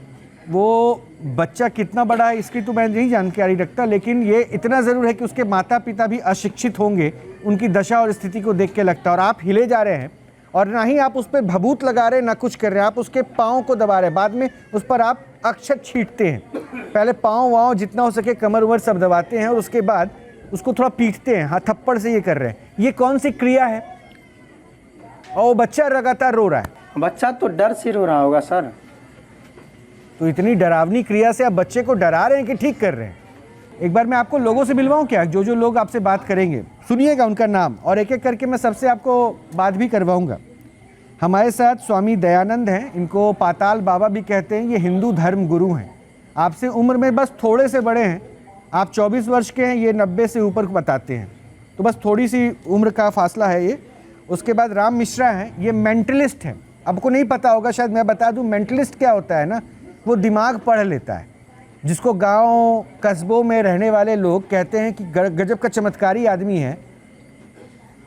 वो बच्चा कितना बड़ा है इसकी तो मैं नहीं जानकारी रखता, लेकिन ये इतना ज़रूर है कि उसके माता पिता भी अशिक्षित होंगे, उनकी दशा और स्थिति को देख के लगता है। और आप हिले जा रहे हैं, और ना ही आप उस पर भभूत लगा रहे हैं, ना कुछ कर रहे हैं, आप उसके पाँव को दबा रहे हैं, बाद में उस पर आप अक्षत छींटते हैं। पहले पाँव वाँव जितना हो सके, कमर उमर सब दबाते हैं, और उसके बाद उसको थोड़ा पीटते हैं, हाँ थप्पड़ से ये कर रहे हैं। ये कौन सी क्रिया है? और वो बच्चा लगातार रो रहा है। बच्चा तो डर से रो रहा होगा सर। तो इतनी डरावनी क्रिया से आप बच्चे को डरा रहे हैं कि ठीक कर रहे हैं? एक बार मैं आपको लोगों से मिलवाऊं क्या, जो लोग आपसे बात करेंगे, सुनिएगा उनका नाम, और एक एक करके मैं सबसे आपको बात भी करवाऊंगा। हमारे साथ स्वामी दयानंद हैं, इनको पाताल बाबा भी कहते हैं। ये हिंदू धर्म गुरु हैं, आपसे उम्र में बस थोड़े से बड़े हैं। आप 24 वर्ष के हैं, ये 90 से ऊपर बताते हैं, तो बस थोड़ी सी उम्र का फासला है ये। उसके बाद राम मिश्रा हैं, ये मेंटलिस्ट हैं। आपको नहीं पता होगा शायद, मैं बता दूं मेंटलिस्ट क्या होता है ना, वो दिमाग पढ़ लेता है, जिसको गांव कस्बों में रहने वाले लोग कहते हैं कि गजब का चमत्कारी आदमी है।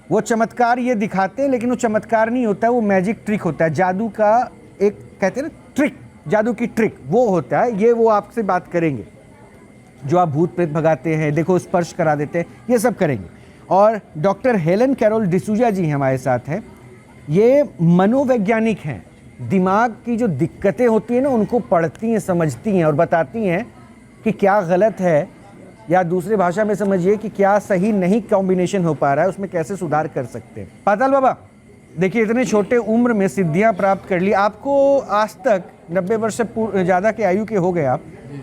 वो चमत्कार ये दिखाते हैं, लेकिन वो चमत्कार नहीं होता है, वो मैजिक ट्रिक होता है, जादू का एक कहते हैं ना ट्रिक, जादू की ट्रिक वो होता है। ये वो आपसे बात करेंगे, जो आप भूत प्रेत भगाते हैं, देखो स्पर्श करा देते हैं, ये सब करेंगे। और डॉक्टर हेलन कैरोल डिसूजा जी हमारे साथ हैं, ये मनोवैज्ञानिक हैं। दिमाग की जो दिक्कतें होती हैं ना, उनको पढ़ती हैं, समझती हैं और बताती हैं कि क्या गलत है, या दूसरे भाषा में समझिए कि क्या सही नहीं कॉम्बिनेशन हो पा रहा है, उसमें कैसे सुधार कर सकते हैं। पाताल बाबा देखिए, इतने छोटे उम्र में सिद्धियां प्राप्त कर ली, आपको आज तक 90 वर्ष से ज़्यादा के आयु के हो गए आप,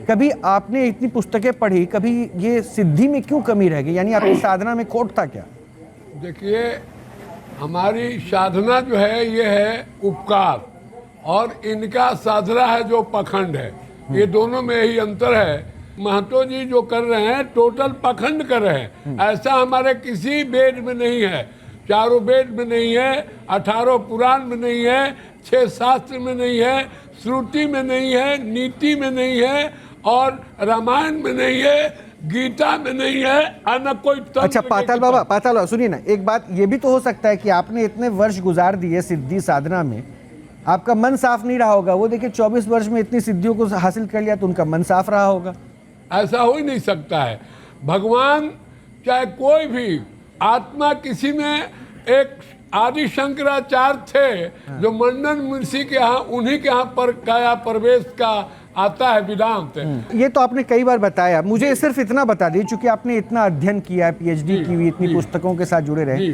कभी आपने इतनी पुस्तकें पढ़ी, कभी ये सिद्धि में क्यों कमी रह गई? यानी आपकी साधना में खोट था क्या? देखिए, हमारी साधना जो है ये है उपकार, और इनका साधना है जो पखंड है। ये दोनों में ही अंतर है। महतो जी जो कर रहे हैं टोटल पखंड कर रहे हैं, ऐसा हमारे किसी वेद में नहीं है, चारों वेद में नहीं है, 18 पुराण में नहीं है, 6 शास्त्र में नहीं है, श्रुति में नहीं है, नीति में नहीं है, और रामायण में नहीं है, गीता में नहीं है, न कोई। अच्छा पाताल बाबा सुनिए ना, एक बात ये भी तो हो सकता है कि आपने इतने वर्ष गुजार दिए सिद्धि साधना में, आपका मन साफ नहीं रहा होगा। वो देखिए 24 वर्ष में इतनी सिद्धियों को हासिल कर लिया, तो उनका मन साफ रहा होगा। ऐसा हो ही नहीं सकता है। भगवान चाहे कोई भी आत्मा किसी में एक आदि शंकराचार्य थे जो मंडन मुंशी के यहाँ, उन्हीं के यहाँ पर काया प्रवेश का आता है वेदांत। ये तो आपने कई बार बताया, मुझे सिर्फ इतना बता दीजिए, चूंकि आपने इतना अध्ययन किया है, पीएचडी की हुई, इतनी पुस्तकों के साथ जुड़े रहे,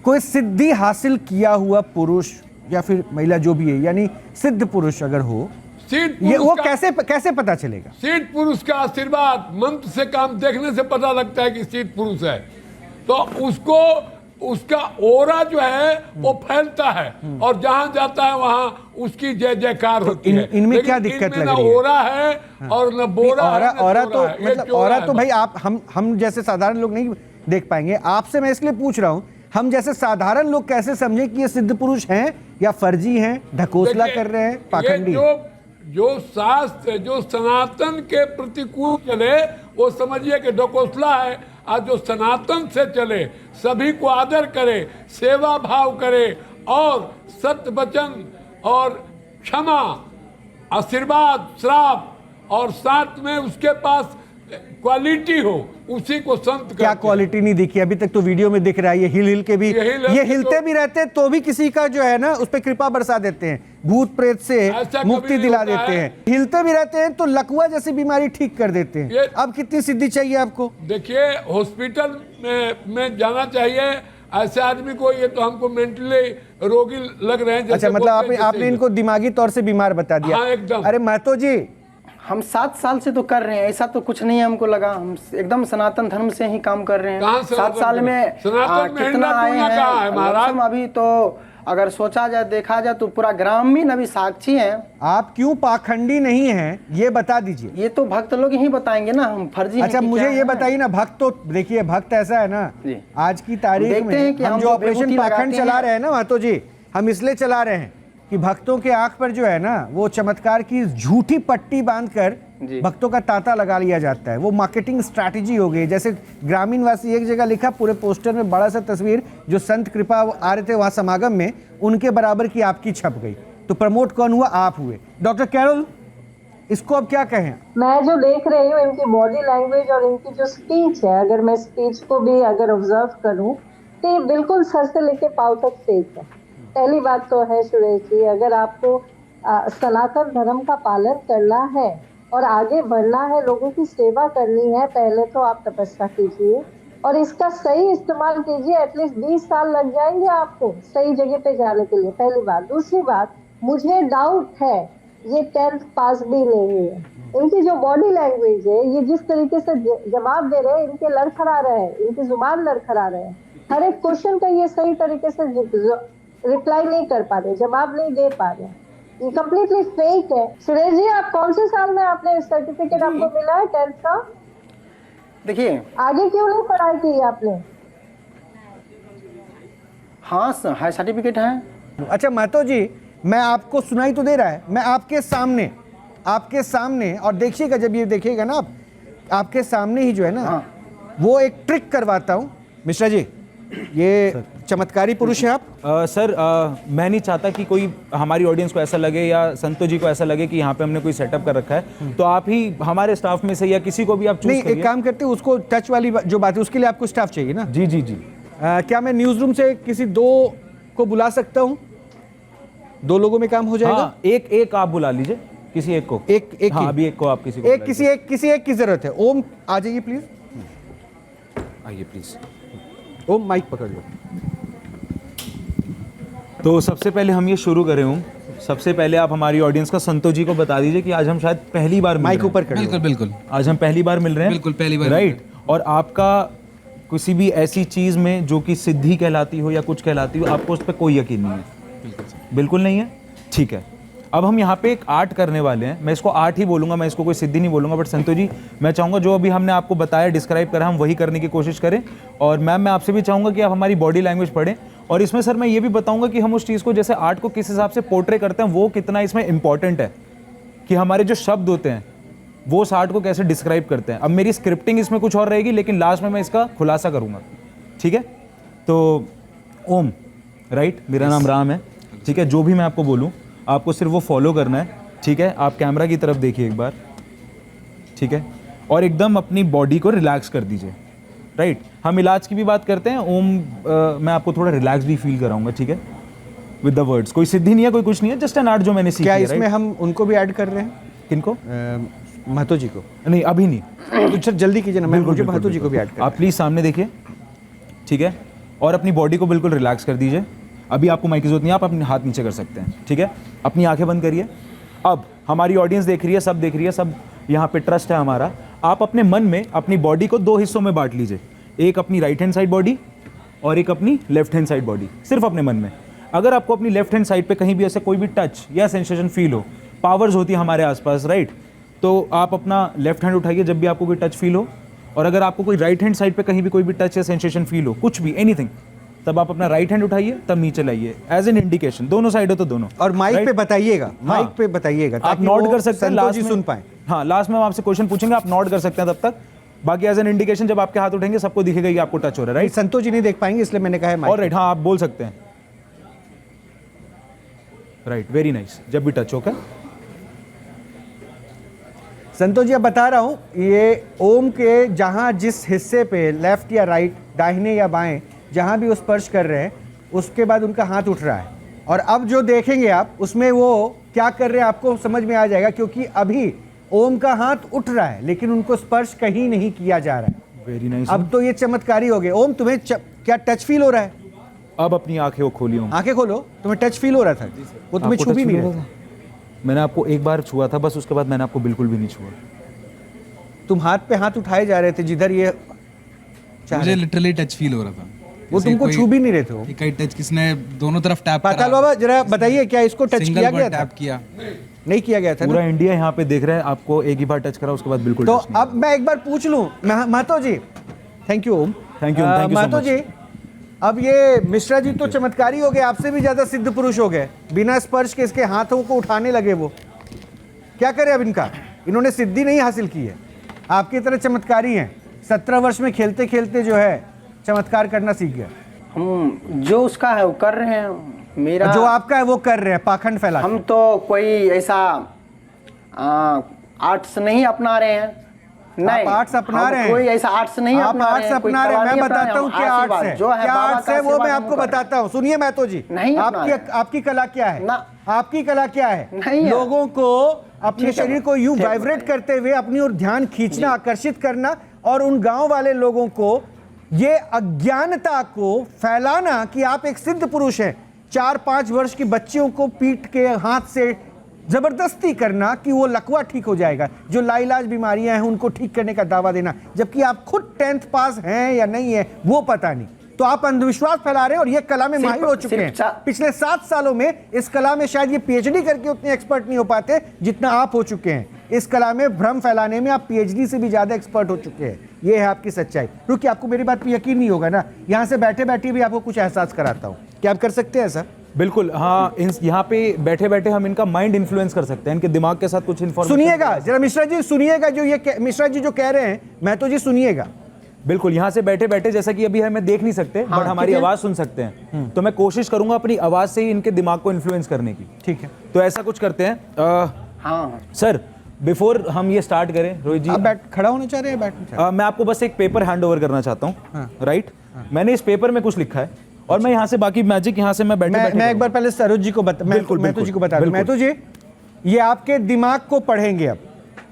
कोई सिद्धि हासिल किया हुआ पुरुष या फिर महिला जो भी है, यानी सिद्ध पुरुष अगर हो, ये वो कैसे पता चलेगा? सिद्ध पुरुष का आशीर्वाद, मंत्र से काम देखने से पता लगता है कि सिद्ध पुरुष है। तो उसको उसका ओरा जो है वो फैलता है और जहां जाता है वहां उसकी जय जयकार होती है। इनमें क्या दिक्कत लग रही है? ओरा है और न बोरा है, ओरा तो मतलब ओरा तो भाई आप हम जैसे साधारण लोग नहीं देख पाएंगे। आपसे मैं इसलिए पूछ रहा हूं, हम जैसे साधारण लोग कैसे समझे कि ये सिद्ध पुरुष हैं या फर्जी हैं, ढकोसला कर रहे हैं, पाखंडी? जो शास्त्र जो सनातन के प्रतिकूल चले वो समझिए कि ढकोसला है, और जो सनातन से चले, सभी को आदर करे, सेवा भाव करे और सत्य वचन और क्षमा, आशीर्वाद, श्राप और साथ में उसके पास क्वालिटी हो, उसी को संत क्या क्वालिटी नहीं दिखी अभी तक? तो वीडियो में दिख रहा है ये हिल के भी, ये हिलते भी रहते हैं तो भी किसी का जो है ना उस पर कृपा बरसा देते हैं, भूत प्रेत से मुक्ति दिला देते हैं। हिलते भी रहते हैं तो लकवा जैसी बीमारी ठीक कर देते हैं। अब कितनी सिद्धि चाहिए आपको? देखिए हॉस्पिटल में जाना चाहिए ऐसे आदमी को, ये तो हमको मेंटली रोगी लग रहे हैं। अच्छा, मतलब आपने इनको दिमागी तौर से बीमार बता दिया। हाँ, एकदम। अरे महतो जी, हम 7 साल से तो कर रहे हैं, ऐसा तो कुछ नहीं है हमको लगा, हम एकदम सनातन धर्म से ही काम कर रहे हैं। 7 साल में कितना आए हैं अभी तो अगर सोचा जाए, देखा जाए तो पूरा ग्रामीण अभी साक्षी हैं। आप क्यों पाखंडी नहीं हैं ये बता दीजिए। ये तो भक्त लोग ही बताएंगे ना, हम फर्जी। अच्छा मुझे ये बताइए ना, भक्त तो देखिए, भक्त ऐसा है ना आज की तारीख में हम जो ऑपरेशन पाखंड चला रहे हैं ना महतो जी, हम इसलिए चला रहे हैं कि भक्तों के आंख पर जो है ना वो चमत्कार की झूठी पट्टी बांधकर भक्तों का तांता लगा लिया जाता है। वो मार्केटिंग स्ट्रैटेजी हो गई। जैसे ग्रामीण वासी एक जगह लिखा, पूरे पोस्टर में बड़ा सा तस्वीर, जो संत कृपा आ रहे थे वहां समागम में, उनके बराबर की आपकी छप गई। तो प्रमोट कौन हुआ? आप हुए। डॉक्टर कैरोल, इसको अब क्या कहें? मैं जो देख रही हूँ इनकी बॉडी लैंग्वेज और इनकी जो स्पीच है, अगर मैं स्पीच को भी अगर ऑब्जर्व करूँ तो ये बिल्कुल सर से लेके पाँव तक फेक है। पहली बात तो है सुरेश जी, अगर आपको सनातन धर्म का पालन करना है और आगे बढ़ना है, लोगों की सेवा करनी है, पहले तो आप तपस्या कीजिए और इसका सही इस्तेमाल कीजिए। एटलीस्ट 20 साल लग जाएंगे आपको सही जगह पे जाने के लिए, पहली बात। दूसरी बात, मुझे डाउट है ये 10th पास भी नहीं है। इनकी जो बॉडी लैंग्वेज है, ये जिस तरीके से जवाब दे रहे हैं, इनके लड़खड़ा रहे हैं, इनकी जुबान लड़खड़ा रहे हैं, हर एक क्वेश्चन का ये सही तरीके से रिप्लाई नहीं कर पा रहे, जवाब नहीं दे पा रहे, ये कम्प्लीटली फेक है। सुरेश जी, आप कौन से साल में आपने सर्टिफिकेट आपको मिला है 10th का? देखिए आगे क्यों नहीं पढ़ाई की आपने? हाँ है, सर्टिफिकेट है। अच्छा महतो जी, मैं आपको सुनाई तो दे रहा है, मैं आपके सामने और देखिएगा, जब ये देखिएगा ना आपके सामने ही जो है ना वो एक ट्रिक करवाता हूँ। मिश्रा जी, ये चमत्कारी पुरुष है आप? सर मैं नहीं चाहता कि कोई हमारी ऑडियंस को ऐसा लगे या संतो जी को ऐसा लगे कि यहाँ पे हमने कोई सेटअप कर रखा है, तो आप ही हमारे स्टाफ में से या किसी को भी आप चूज करिए। एक काम करते हैं, उसको टच वाली जो बात है उसके लिए आपको स्टाफ चाहिए ना? जी जी जी। क्या मैं न्यूज रूम से किसी 2 को बुला सकता हूँ? 2 लोगों में काम हो जाएगा? हाँ, एक आप बुला लीजिए, किसी एक को। एक हाँ, अभी एक को आप किसी को किसी एक की जरूरत है। ओम आ जाइए प्लीज, आइए प्लीज। ओम माइक पकड़ लो। तो सबसे पहले हम ये शुरू करें हूँ, सबसे पहले आप हमारी ऑडियंस का संतो जी को बता दीजिए कि आज हम शायद पहली बार माइक ऊपर कर। बिल्कुल बिल्कुल, आज हम पहली बार मिल रहे हैं। बिल्कुल पहली बार, राइट। और आपका किसी भी ऐसी चीज में जो कि सिद्धि कहलाती हो या कुछ कहलाती हो, आपको उस पर कोई यकीन नहीं है? बिल्कुल नहीं है, ठीक है। अब हम यहाँ पे एक आर्ट करने वाले हैं, मैं इसको आर्ट ही बोलूंगा, मैं इसको कोई सिद्धि नहीं बोलूंगा। बट संतो जी, मैं चाहूंगा जो अभी हमने आपको बताया, डिस्क्राइब करा, हम वही करने की कोशिश करें। और मैम, मैं आपसे भी चाहूंगा कि आप हमारी बॉडी लैंग्वेज पढ़ें। और इसमें सर मैं ये भी बताऊंगा कि हम उस चीज़ को, जैसे आर्ट को किस हिसाब से पोर्ट्रे करते हैं, वो कितना इसमें इंपॉर्टेंट है, कि हमारे जो शब्द होते हैं वो उस आर्ट को कैसे डिस्क्राइब करते हैं। अब मेरी स्क्रिप्टिंग इसमें कुछ और रहेगी, लेकिन लास्ट में मैं इसका खुलासा करूँगा, ठीक है? तो ओम, राइट, मेरा नाम राम है, ठीक है? जो भी मैं आपको बोलूँ आपको सिर्फ वो फॉलो करना है, ठीक है? आप कैमरा की तरफ देखिए एक बार, ठीक है? और एकदम अपनी बॉडी को रिलैक्स कर दीजिए, राइट। हम इलाज की भी बात करते हैं। ओम मैं आपको थोड़ा रिलैक्स भी फील कराऊंगा, ठीक है, विद द वर्ड्स। कोई सिद्धि नहीं है, कोई कुछ नहीं है, जस्ट एन आर्ट जो मैंने सीखी क्या है। इसमें हम उनको भी ऐड कर रहे हैं? किनको? महतो जी को? नहीं, अभी नहीं। तो सर जल्दी कीजिए ना, मैं मुझे महतो जी को भी ऐड कर। आप प्लीज सामने देखिए, ठीक है, और अपनी बॉडी को बिल्कुल रिलैक्स कर दीजिए। अभी आपको माइक की जरूरत नहीं है, आप अपने हाथ नीचे कर सकते हैं, ठीक है। अपनी आंखें बंद करिए। अब हमारी ऑडियंस देख रही है, सब देख रही है, सब यहाँ पे ट्रस्ट है हमारा। आप अपने मन में अपनी बॉडी को 2 हिस्सों में बांट लीजिए, एक अपनी राइट हैंड साइड बॉडी और एक अपनी लेफ्ट हैंड साइड बॉडी, सिर्फ अपने मन में। अगर आपको अपनी लेफ्ट हैंड साइड पे कहीं भी ऐसे कोई भी टच या सेंसेशन फील हो, पावर्स होती है हमारे आसपास, राइट, तो आप अपना लेफ्ट हैंड उठाइए जब भी आपको कोई टच फील हो, और अगर आपको कोई राइट हैंड साइड पे कहीं भी कोई भी टच या सेंसेशन फील हो, कुछ भी एनीथिंग, तब आप अपना राइट हैंड उठाइए, तब नीचे लाइए एज एन इंडिकेशन। दोनों साइड हो तो दोनों, और माइक पे बताइएगा, माइक पे बताइएगा, आप नोट कर सकते हैं, लास्ट में सुन पाए। हाँ, लास्ट में हम आपसे क्वेश्चन पूछेंगे, आप नोट कर सकते हैं तब तक। बाकी एज एन इंडिकेशन जब आपके हाथ उठेंगे सबको दिखेगा कि आपको टच हो रहा है, राइट। संतोष जी नहीं देख पाएंगे इसलिए मैंने कहा है। और राइट, हाँ आप बोल सकते हैं, राइट, वेरी नाइस। जब भी टच होगा। संतोष जी अब बता रहा हूँ, ये ओम के जहाँ जिस हिस्से पे लेफ्ट या राइट, दाहिने या बाएं, जहाँ भी वो स्पर्श कर रहे हैं, उसके बाद उनका हाथ उठ रहा है। और अब जो देखेंगे आप, उसमें वो क्या कर रहे हैं आपको समझ में आ जाएगा, क्योंकि अभी ओम का हाथ उठ रहा है लेकिन उनको स्पर्श कहीं नहीं किया जा रहा है। Very nice. अब तो ये चमत्कारी हो गए। ओम तुम्हें क्या टच फील हो रहा है? अब अपनी आंखें खोली, आंखें खोलो। तुम्हें टच फील हो रहा था? वो तुम्हें छू भी नहीं रहा था। मैंने आपको एक बार छुआ था बस, उसके बाद मैंने आपको बिल्कुल भी नहीं छुआ। तुम हाथ पे हाथ उठाए जा रहे थे जिधर ये मुझे लिटरली टच फील हो रहा था। वो तुमको छू भी नहीं रहे थे। वो कई टच किसने दोनों तरफ टैप करा। पाताल बाबा जरा बताइए, क्या इसको टच किया गया था? टैप किया नहीं किया गया था। पूरा इंडिया यहाँ पे देख रहा है, आपको एक ही बार टच करा, उसके बाद बिल्कुल तो टच नहीं। अब मैं एक बार पूछ लूं Mahto ji. Thank you Om. Thank you Mahto ji, अब ये मिश्रा जी तो चमत्कारी हो गए, आपसे भी ज्यादा सिद्ध पुरुष हो गए। बिना स्पर्श के इसके हाथों को उठाने लगे। वो क्या करें अब इनका? इन्होंने सिद्धि नहीं हासिल की है, आपकी तरह चमत्कारी हैं। 17 वर्ष में खेलते खेलते जो है चमत्कार करना सीख गया। हम जो उसका है वो कर रहे हैं, मेरा जो आपका है वो कर रहे हैं, पाखंड फैला। हम तो कोई ऐसा आर्ट्स नहीं अपना रहे हैं। नहीं, आप आर्ट्स अपना रहे हैं? कोई ऐसा आर्ट्स नहीं अपना रहे हैं। आर्ट्स अपना रहे हैं, मैं बताता हूँ क्या आर्ट्स है। क्या आर्ट्स है वो मैं आपको बताता हूँ, सुनिए महतो जी। आपकी कला क्या है? आपकी कला क्या है? लोगों को अपने शरीर को यूं वाइब्रेट करते हुए अपनी ओर ध्यान खींचना, आकर्षित करना, और उन गांव वाले लोगों को ये अज्ञानता को फैलाना कि आप एक सिद्ध पुरुष हैं। 4-5 वर्ष की बच्चियों को पीट के हाथ से जबरदस्ती करना कि वो लकवा ठीक हो जाएगा, जो लाइलाज बीमारियां हैं उनको ठीक करने का दावा देना, जबकि आप खुद 10th पास हैं या नहीं है वो पता नहीं। तो आप अंधविश्वास फैला रहे हैं और ये कला में माहिर हो चुके हैं। पिछले 7 सालों में इस कला में शायद ये PhD करके उतने एक्सपर्ट नहीं हो पाते जितना आप हो चुके हैं। इस कला में भ्रम फैलाने में आप PhD से भी ज्यादा एक्सपर्ट हो चुके हैं। ये है आपकी सच्चाई। रुकिए, आपको मेरी बात पे यकीन नहीं होगा ना, यहाँ से बैठे बैठे भी आपको कुछ एहसास कराता हूँ। क्या आप कर सकते हैं सर? बिल्कुल, हाँ। यहाँ पे बैठे बैठे हम इनका माइंड इन्फ्लुएंस कर सकते हैं, इनके दिमाग के साथ कुछ इन्फॉर्मेशन। सुनिएगा जरा मिश्रा जी, सुनिएगा जो ये मिश्रा जी जो कह रहे हैं, महतो जी सुनिएगा। बिल्कुल, यहाँ से बैठे बैठे, जैसा कि अभी हमें देख नहीं सकते, हाँ, बट हमारी आवाज सुन सकते हैं, तो मैं कोशिश करूंगा अपनी आवाज से ही इनके दिमाग को इन्फ्लुएंस करने की। ठीक है, तो ऐसा कुछ करते हैं। सर, बिफोर हम ये स्टार्ट करें, रोहित जी आप खड़ा होना चाह रहे हैं? बैठना? मैं आपको बस एक पेपर हैंड ओवर करना चाहता हूँ, राइट? मैंने इस पेपर में कुछ लिखा है और मैं यहाँ से बाकी मैजिक यहाँ से मैं बैठे एक बार पहले सरोज जी को महतो जी को बता दूं। महतो जी, ये आपके दिमाग को पढ़ेंगे। अब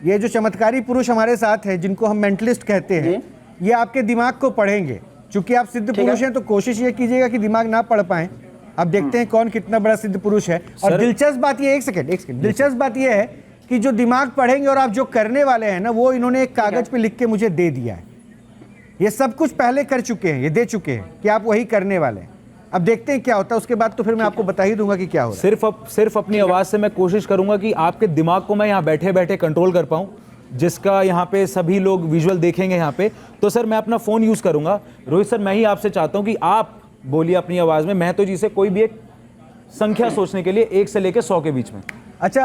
ये जो चमत्कारी पुरुष हमारे साथ है, जिनको हम मेंटलिस्ट कहते हैं, ये आपके दिमाग को पढ़ेंगे। चूंकि आप सिद्ध पुरुष हैं तो कोशिश ये कीजिएगा कि दिमाग ना पढ़ पाए। अब देखते हैं कौन कितना बड़ा सिद्ध पुरुष है। और दिलचस्प बात ये, एक सेकंड, दिलचस्प बात ये है कि जो दिमाग पढ़ेंगे और आप जो करने वाले हैं ना, वो इन्होंने एक कागज पे लिख के मुझे दे दिया है। ये सब कुछ पहले कर चुके हैं, ये दे चुके हैं कि आप वही करने वाले हैं। अब देखते हैं क्या होता है, उसके बाद तो फिर मैं आपको बता ही दूंगा कि क्या हो रहा है। सिर्फ अपनी आवाज से मैं कोशिश करूंगा कि आपके दिमाग को मैं यहाँ बैठे बैठे कंट्रोल कर पाऊं, जिसका यहाँ पे सभी लोग विजुअल देखेंगे यहाँ पे। तो सर मैं अपना फोन यूज करूंगा। रोहित सर, मैं ही आपसे चाहता हूँ कि आप बोलिए अपनी आवाज में महतो जी से कोई भी एक संख्या सोचने के लिए, 1 से लेकर 100 के बीच में। अच्छा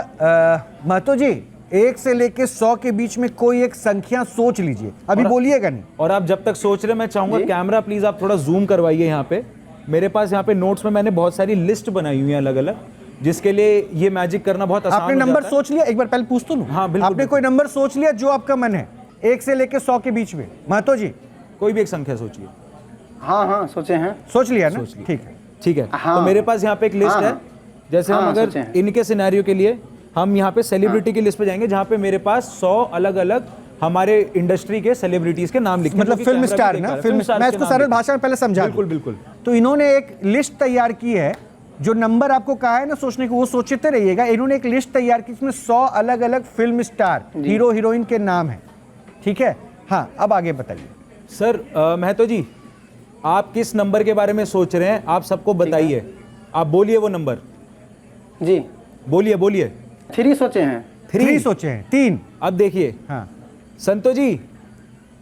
महतो जी, 1 से लेकर 100 के बीच में कोई एक संख्या सोच लीजिए, अभी बोलिएगा नहीं। और आप जब तक सोच रहे, मैं चाहूंगा कैमरा प्लीज आप थोड़ा जूम करवाइए यहाँ पे। मेरे पास यहाँ पे नोट्स में मैंने बहुत सारी लिस्ट बनाई हुई है अलग अलग, जिसके लिए ये मैजिक करना बहुत आसान आपने नंबर सोच लिया? एक बार पहले पूछ तो लूं। हाँ बिल्कुल। आपने कोई नंबर सोच लिया जो आपका मन है 1 से लेकर 100 के बीच में? महतो जी कोई भी एक संख्या सोचिए। हाँ हाँ सोचे हैं। सोच लिया ना? सोच लिया। ठीक है। ठीक है। हाँ। तो मेरे पास यहाँ पे एक लिस्ट हाँ, है। हाँ। जैसे हम हाँ, अगर सोचे हैं। इनके सिनेरियो के लिए हम यहाँ पे सेलिब्रिटी की लिस्ट पे जाएंगे, जहाँ पे मेरे पास 100 अलग अलग हमारे इंडस्ट्री के सेलिब्रिटीज के नाम लिखे हैं, मतलब जो कि फिल्म कैमरा स्टार भी ना, दिखा रहा है। फिल्म स्टार मैं के इसको नाम सरल लिखे हैं। भाषा में पहले समझा दूं। बिल्कुल बिल्कुल। तो इन्होंने एक लिस्ट तैयार की है, जो नंबर आपको कहा है ना सोचने को, वो सोचते रहिएगा। इन्होंने एक लिस्ट तैयार की, इसमें 100 अलग अलग फिल्म स्टार, हीरो हीरोइन के नाम है। ठीक है। हाँ, अब आगे बताइए सर। महतो जी, आप किस नंबर के बारे में सोच रहे हैं, आप सबको बताइए। आप बोलिए वो नंबर जी, बोलिए बोलिए। 3 सोचे हैं। 3 सोचे हैं। 3। अब देखिए हाँ संतो जी,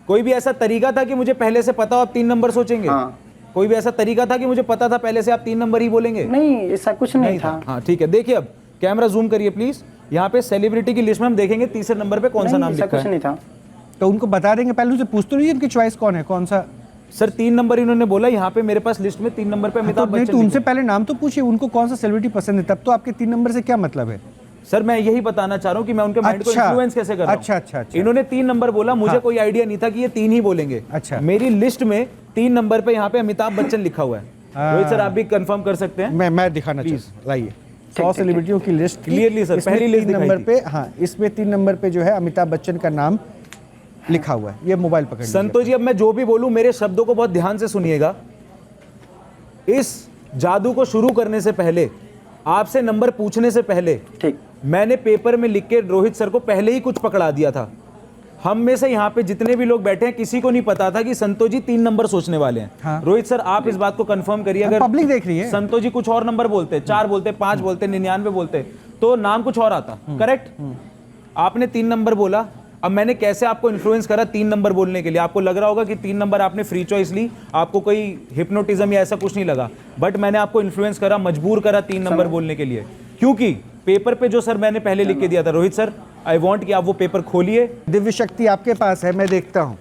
कोई भी ऐसा तरीका था कि मुझे पहले से पता हो आप 3 नंबर सोचेंगे? हाँ। कोई भी ऐसा तरीका था कि मुझे पता था पहले से आप 3 नंबर ही बोलेंगे? नहीं, ऐसा कुछ नहीं था। हाँ ठीक है। देखिए अब कैमरा जूम करिए प्लीज। यहाँ पे सेलिब्रिटी की लिस्ट में हम देखेंगे तीसरे नंबर पे कौन सा नाम ऐसा लिखा कुछ है। नहीं था। तो उनको बता देंगे, पहले उनसे पूछ तो लीजिए इनकी चॉइस कौन है, कौन सा। सर 3 नंबर इन्होंने बोला, यहाँ पे मेरे पास लिस्ट में 3 नंबर पे तो अमिताभ नहीं, बच्चन तो लिखे उनसे हैं। पहले नाम तो पूछिए उनको कौन सा सेलिब्रिटी पसंद है, तब तो आपके 3 नंबर से क्या मतलब है। सर मैं यही बताना चाह रहा हूँ कि मैं उनके माइंड को अच्छा। इन्फ्लुएंस कैसे कर रहा हूँ। अच्छा। इन्होंने 3 नंबर बोला, मुझे हाँ। कोई आइडिया नहीं था कि ये 3 ही बोलेंगे। अच्छा। मेरी लिस्ट में 3 नंबर पे यहाँ पे अमिताभ बच्चन लिखा हुआ है। रोहित सर आप भी कंफर्म कर सकते हैं। मैं दिखाना चाहता हूं, लाइए 100 सेलिब्रिटियों की लिस्ट Clearly सर, इसमें पहली लिस्ट 3 दिखाई नंबर थी। पे, हाँ इसमें 3 नंबर पे जो है अमिताभ बच्चन का नाम लिखा हुआ है। ये मोबाइल पकड़ लीजिए। संतो जी, अब मैं जो भी बोलूं मेरे शब्दों को बहुत ध्यान से सुनिएगा। इस जादू को शुरू करने से पहले, आपसे नंबर पूछने से पहले, ठीक, मैंने पेपर में लिख के रोहित सर को पहले ही कुछ पकड़ा दिया था। हम में से यहाँ पे जितने भी लोग बैठे हैं, किसी को नहीं पता था कि संतो जी 3 नंबर सोचने वाले हैं। हाँ। रोहित सर आप इस बात को कंफर्म करिए, अगर पब्लिक देख रही है। संतो जी कुछ और नंबर बोलते, 4 बोलते, 5 बोलते, 99 बोलते, तो नाम कुछ और आता। करेक्ट। आपने 3 नंबर बोला। अब मैंने कैसे आपको इन्फ्लुएंस करा 3 नंबर बोलने के लिए? आपको लग रहा होगा कि 3 नंबर आपने फ्री चॉइस ली, आपको कोई हिप्नोटिज्म या ऐसा कुछ नहीं लगा, बट मैंने आपको इन्फ्लुएंस करा, मजबूर करा 3 नंबर बोलने के लिए। क्योंकि पेपर पे जो सर मैंने पहले लिख के दिया था, रोहित सर आई वांट कि आप वो पेपर खोलिए। दिव्य शक्ति आपके पास है, मैं देखता हूं।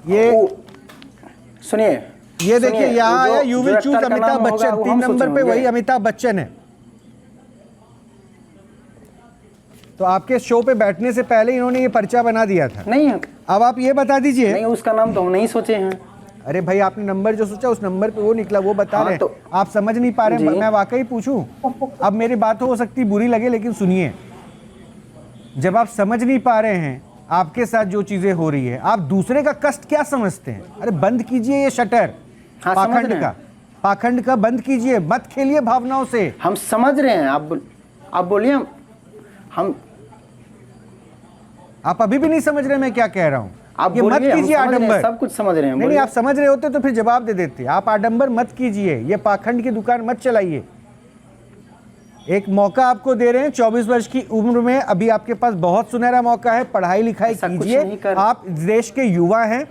ये सुनिए, ये देखिए यहाँ आया, you will choose Amitabh Bachchan. 3 number पे वही अमिताभ बच्चन है। तो आपके शो पे बैठने से पहले इन्होंने ये पर्चा बना दिया था। नहीं, अब आप ये बता दीजिए। नहीं, उसका नाम तो हम नहीं सोचे हैं। अरे भाई, आपने नंबर जो सोचा उस नंबर पे वो निकला, वो बता रहे हैं। तो आप समझ नहीं पा रहे हैं, मैं वाकई पूछूं। अब मेरी बात हो सकती बुरी लगे, लेकिन सुनिए, जब आप समझ नहीं पा रहे हैं आपके साथ जो चीजें हो रही है, आप दूसरे का कष्ट क्या समझते हैं? अरे बंद कीजिए ये शटर। हाँ, समझ पाखंड रहे हैं। पाखंड का बंद कीजिए, मत खेलिए भावनाओं से। हम समझ रहे हैं, आप बोलिए। आप अभी भी नहीं समझ रहे मैं क्या कह रहा हूं। आप ये मत बोलिए, हम कीजिए समझ रहे हैं, आडंबर। सब कुछ समझ रहे हैं। नहीं, आप समझ रहे होते तो फिर जवाब दे देते। आप आडंबर मत कीजिए, ये पाखंड की दुकान मत चलाइए। एक मौका आपको दे रहे हैं, 24 वर्ष की उम्र में अभी आपके पास बहुत सुनहरा मौका है। पढ़ाई लिखाई कीजिए, आप देश के युवा हैं,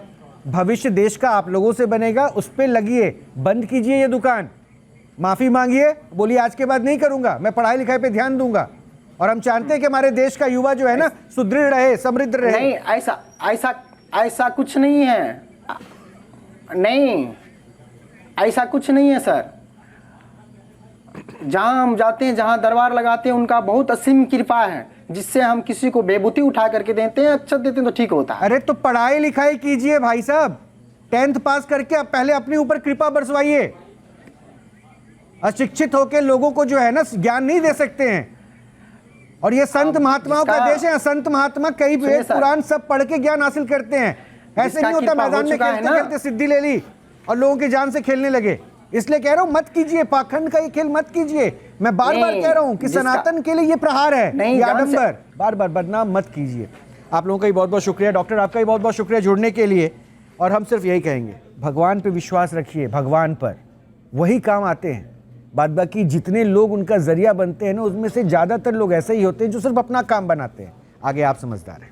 भविष्य देश का आप लोगों से बनेगा, उस पर लगिए। बंद कीजिए ये दुकान, माफी मांगिए, बोलिए आज के बाद नहीं करूंगा, मैं पढ़ाई लिखाई पे ध्यान दूंगा। और हम चाहते हैं कि हमारे देश का युवा जो है ना सुदृढ़ रहे, समृद्ध रहे। नहीं, ऐसा कुछ नहीं है। नहीं, ऐसा कुछ नहीं है सर। जहां हम जाते हैं, जहां दरबार लगाते हैं, उनका बहुत असीम कृपा है, जिससे हम किसी को बेबूती उठा करके देते हैं, अच्छा देते हैं तो ठीक होता है। अरे तो पढ़ाई लिखाई कीजिए भाई साहब, 10th पास करके आप पहले अपने ऊपर कृपा बरसवाइए। अशिक्षित होकर लोगों को जो है ना ज्ञान नहीं दे सकते हैं। और ये संत महात्माओं का देश है, संत महात्मा कई वेद पुराण सब पढ़ के ज्ञान हासिल करते हैं। ऐसे नहीं होता मैदान में खेलते खेलते सिद्धि ले ली और लोगों की जान से खेलने लगे। इसलिए कह रहा हूं मत कीजिए, पाखंड का ये खेल मत कीजिए। मैं बार बार कह रहा हूं कि सनातन के लिए ये प्रहार है, ये आडंबर। बार बार बदनाम मत कीजिए। आप लोगों का भी बहुत बहुत शुक्रिया। डॉक्टर आपका भी बहुत बहुत शुक्रिया जुड़ने के लिए। और हम सिर्फ यही कहेंगे, भगवान पे विश्वास रखिए, भगवान पर, वही काम आते हैं। बाद बाकी जितने लोग उनका जरिया बनते हैं ना, उसमें से ज्यादातर लोग ऐसे ही होते हैं जो सिर्फ अपना काम बनाते हैं। आगे आप समझदार हैं।